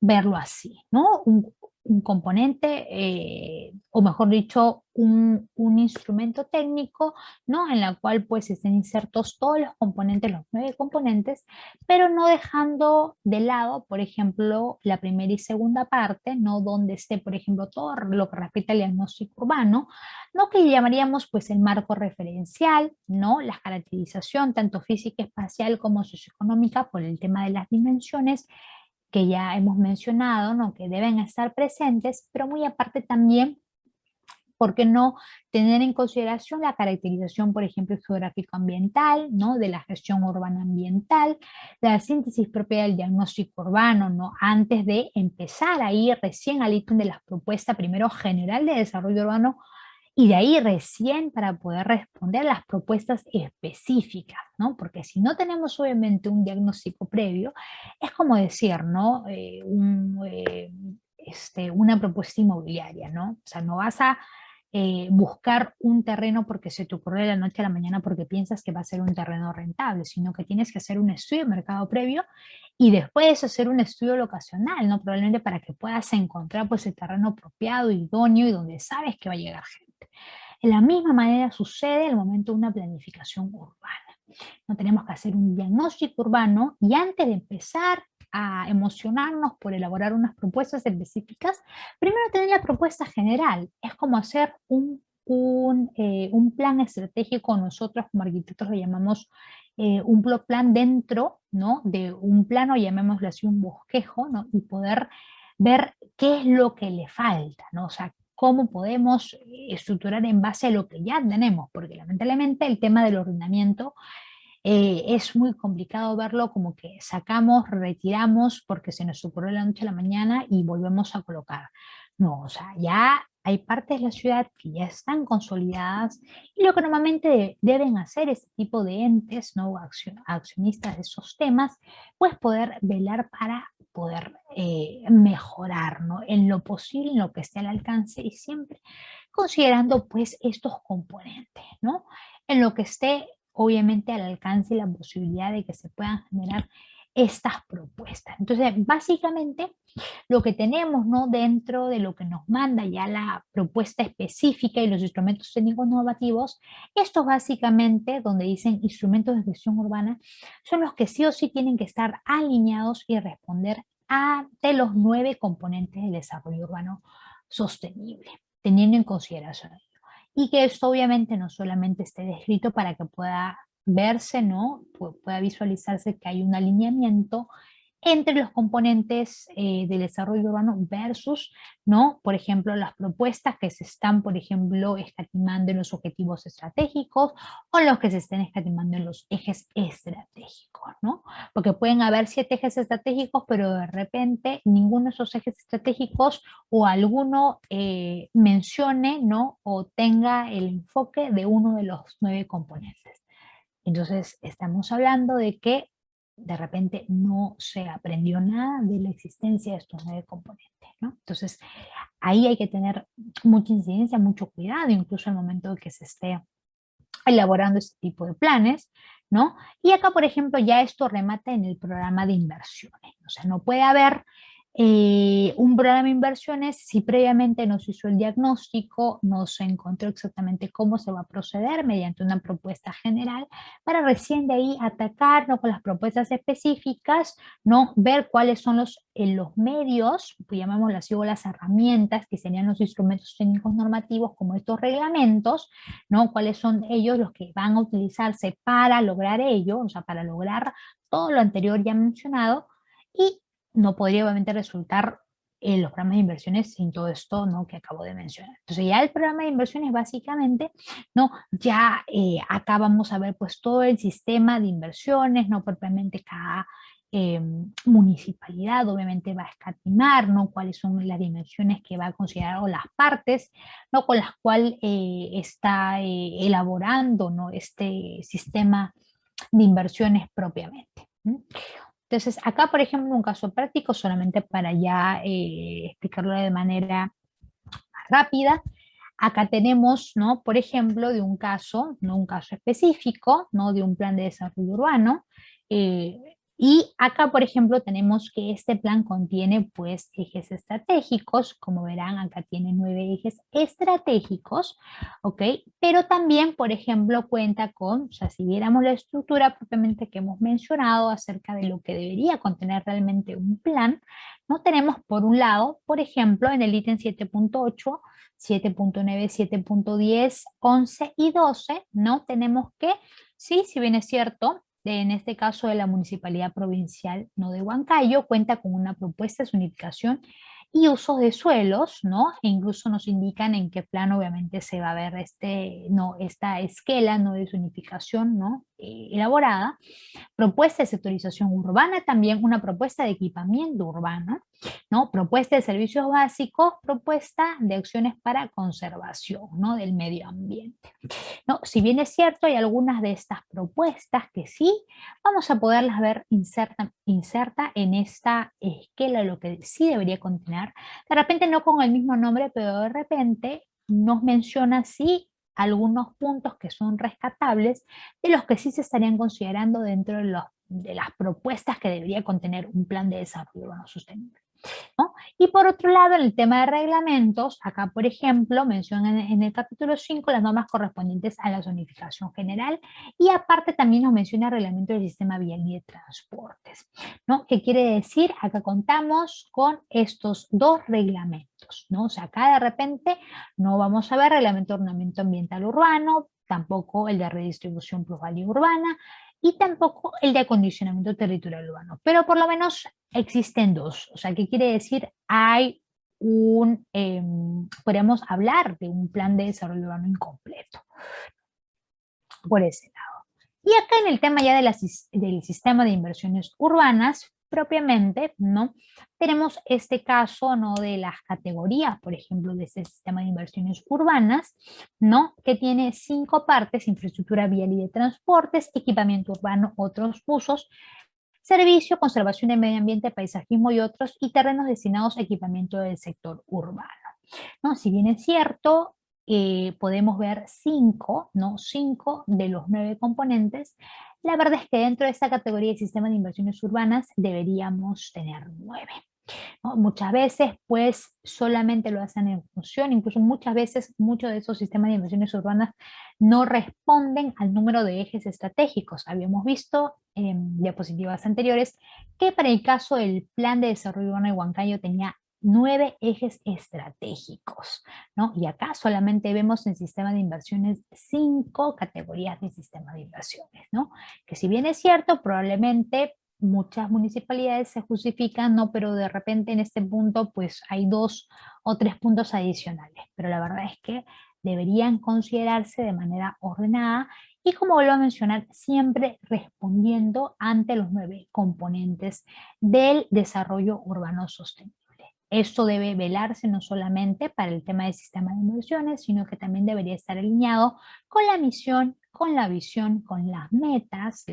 verlo así, ¿no? Un componente, o mejor dicho, un instrumento técnico, ¿no?, en la cual pues estén insertos todos los componentes, los 9 componentes, pero no dejando de lado, por ejemplo, la primera y segunda parte, ¿no?, donde esté, por ejemplo, todo lo que respecta al diagnóstico urbano, ¿no?, que llamaríamos pues el marco referencial, ¿no?, la caracterización tanto física, espacial como socioeconómica por el tema de las dimensiones, que ya hemos mencionado, ¿no?, que deben estar presentes, pero muy aparte también, ¿por qué no tener en consideración la caracterización, por ejemplo, geográfico-ambiental, ¿no?, de la gestión urbana ambiental, la síntesis propia del diagnóstico urbano, ¿no?, antes de empezar a ir recién al ítem de las propuestas, primero general de desarrollo urbano, Y de ahí recién para poder responder a las propuestas específicas, ¿no? Porque si no tenemos obviamente un diagnóstico previo, es como decir, ¿no? Una propuesta inmobiliaria, ¿no? O sea, no vas a buscar un terreno porque se te ocurrió de la noche a la mañana porque piensas que va a ser un terreno rentable, sino que tienes que hacer un estudio de mercado previo y después hacer un estudio locacional, ¿no? Probablemente para que puedas encontrar pues el terreno apropiado, idóneo y donde sabes que va a llegar gente. De la misma manera sucede al momento de una planificación urbana. No tenemos que hacer un diagnóstico urbano y antes de empezar a emocionarnos por elaborar unas propuestas específicas, primero tener la propuesta general. Es como hacer un plan estratégico, nosotros como arquitectos lo llamamos un plan dentro, ¿no?, de un plano, llamémoslo así, un bosquejo, ¿no?, y poder ver qué es lo que le falta, ¿no? O sea, cómo podemos estructurar en base a lo que ya tenemos, porque lamentablemente el tema del ordenamiento es muy complicado verlo como que sacamos, retiramos porque se nos ocurrió de la noche a la mañana y volvemos a colocar. No, o sea, ya hay partes de la ciudad que ya están consolidadas y lo que normalmente deben hacer este tipo de entes, ¿no?, accionistas de esos temas, pues poder velar para poder mejorar, ¿no?, en lo posible, en lo que esté al alcance y siempre considerando pues estos componentes, ¿no? En lo que esté obviamente al alcance y la posibilidad de que se puedan generar estas propuestas. Entonces, básicamente, lo que tenemos, ¿no?, dentro de lo que nos manda ya la propuesta específica y los instrumentos técnicos normativos, estos básicamente, donde dicen instrumentos de gestión urbana, son los que sí o sí tienen que estar alineados y responder ante los 9 componentes del desarrollo urbano sostenible, teniendo en consideración y que esto obviamente no solamente esté descrito para que pueda verse, ¿no?, pueda visualizarse que hay un alineamiento entre los componentes del desarrollo urbano versus, ¿no?, por ejemplo, las propuestas que se están, por ejemplo, escatimando en los objetivos estratégicos o los que se estén escatimando en los ejes estratégicos, ¿no? Porque pueden haber 7 ejes estratégicos, pero de repente ninguno de esos ejes estratégicos o alguno mencione, ¿no?, o tenga el enfoque de uno de los 9 componentes. Entonces, estamos hablando de que de repente no se aprendió nada de la existencia de estos 9 componentes, ¿no? Entonces, ahí hay que tener mucha incidencia, mucho cuidado, incluso al momento de que se esté elaborando este tipo de planes, ¿no? Y acá, por ejemplo, ya esto remata en el programa de inversiones. O sea, no puede haber un programa de inversiones si previamente no se hizo el diagnóstico, no se encontró exactamente cómo se va a proceder mediante una propuesta general, para recién de ahí atacarnos con las propuestas específicas, ¿no? Ver cuáles son los medios, pues llamémoslo así, o las herramientas que serían los instrumentos técnicos normativos como estos reglamentos, ¿no? Cuáles son ellos los que van a utilizarse para lograr ello, o sea, para lograr todo lo anterior ya mencionado, y no podría obviamente resultar los programas de inversiones sin todo esto, ¿no?, que acabo de mencionar. Entonces ya el programa de inversiones básicamente, ¿no?, ya acá vamos a ver pues todo el sistema de inversiones, ¿no?, propiamente cada municipalidad obviamente va a escatimar, ¿no?, cuáles son las dimensiones que va a considerar o las partes, ¿no?, con las cuales está elaborando, ¿no?, este sistema de inversiones propiamente. Entonces, acá, por ejemplo, un caso práctico, solamente para ya explicarlo de manera rápida. Acá tenemos, ¿no?, por ejemplo, de un caso, no un caso específico, ¿no?, de un plan de desarrollo urbano, eh, y acá, por ejemplo, tenemos que este plan contiene, pues, ejes estratégicos. Como verán, acá tiene 9 ejes estratégicos, ¿ok? Pero también, por ejemplo, cuenta con, o sea, si viéramos la estructura propiamente que hemos mencionado acerca de lo que debería contener realmente un plan, ¿no?, tenemos por un lado, por ejemplo, en el ítem 7.8, 7.9, 7.10, 11 y 12, ¿no? Tenemos que, sí, si bien es cierto, en este caso de la Municipalidad Provincial, ¿no?, de Huancayo, cuenta con una propuesta de zonificación y usos de suelos, ¿no? E incluso nos indican en qué plano obviamente se va a ver esta esquela, ¿no?, de zonificación, ¿no?, elaborada, propuesta de sectorización urbana, también una propuesta de equipamiento urbano, ¿no? Propuesta de servicios básicos, propuesta de acciones para conservación, ¿no? Del medio ambiente, ¿no? Si bien es cierto, hay algunas de estas propuestas que sí vamos a poderlas ver inserta en esta esquela de lo que sí debería contener, de repente no con el mismo nombre, pero de repente nos menciona sí algunos puntos que son rescatables, de los que sí se estarían considerando dentro de las propuestas que debería contener un plan de desarrollo urbano sostenible, ¿no? Y por otro lado, en el tema de reglamentos, acá por ejemplo mencionan en el capítulo 5 las normas correspondientes a la zonificación general, y aparte también nos menciona el reglamento del sistema vial y de transportes, ¿no? ¿Qué quiere decir? Acá contamos con estos dos reglamentos, ¿no? O sea, acá de repente no vamos a ver reglamento de ordenamiento ambiental urbano, tampoco el de redistribución plusvalía urbana, y tampoco el de acondicionamiento territorial urbano, pero por lo menos existen dos. O sea, ¿qué quiere decir? Hay podríamos hablar de un plan de desarrollo urbano incompleto, por ese lado. Y acá en el tema ya del sistema de inversiones urbanas, propiamente, ¿no? Tenemos este caso, ¿no? De las categorías, por ejemplo, de este sistema de inversiones urbanas, ¿no? Que tiene 5 partes: infraestructura vial y de transportes, equipamiento urbano, otros usos, servicio, conservación del medio ambiente, paisajismo y otros, y terrenos destinados a equipamiento del sector urbano, ¿no? Si bien es cierto, podemos ver 5, ¿no? 5 de los 9 componentes, la verdad es que dentro de esta categoría de sistema de inversiones urbanas deberíamos tener 9, ¿no? Muchas veces pues solamente lo hacen en función, incluso muchas veces muchos de esos sistemas de inversiones urbanas no responden al número de ejes estratégicos. Habíamos visto en diapositivas anteriores que para el caso del Plan de Desarrollo Urbano de Huancayo tenía 9 ejes estratégicos, ¿no? Y acá solamente vemos en sistema de inversiones 5 categorías de sistema de inversiones, ¿no? Que si bien es cierto, probablemente muchas municipalidades se justifican, no, pero de repente en este punto pues hay 2 o 3 puntos adicionales, pero la verdad es que deberían considerarse de manera ordenada y, como vuelvo a mencionar, siempre respondiendo ante los 9 componentes del desarrollo urbano sostenible. Esto debe velarse no solamente para el tema del sistema de inversiones, sino que también debería estar alineado con la misión, con la visión, con las metas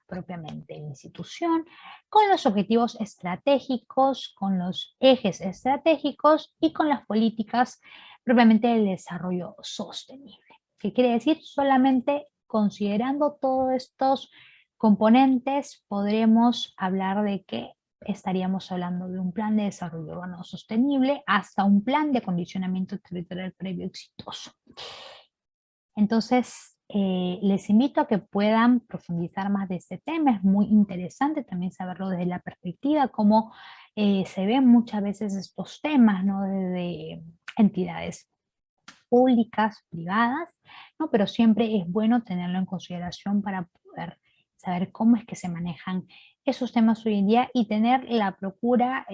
propiamente de la institución, con los objetivos estratégicos, con los ejes estratégicos y con las políticas propiamente del desarrollo sostenible. ¿Qué quiere decir? Solamente considerando todos estos componentes podremos hablar de que estaríamos hablando de un plan de desarrollo urbano sostenible hasta un plan de acondicionamiento territorial previo exitoso. Entonces, les invito a que puedan profundizar más de este tema. Es muy interesante también saberlo desde la perspectiva, cómo se ven muchas veces estos temas, ¿no? Desde entidades públicas, privadas, ¿no? Pero siempre es bueno tenerlo en consideración para poder saber cómo es que se manejan esos temas hoy en día y tener la procura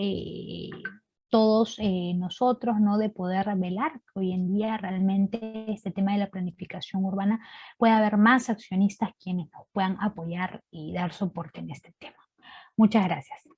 todos nosotros, ¿no? De poder velar que hoy en día realmente este tema de la planificación urbana pueda haber más accionistas quienes nos puedan apoyar y dar soporte en este tema. Muchas gracias.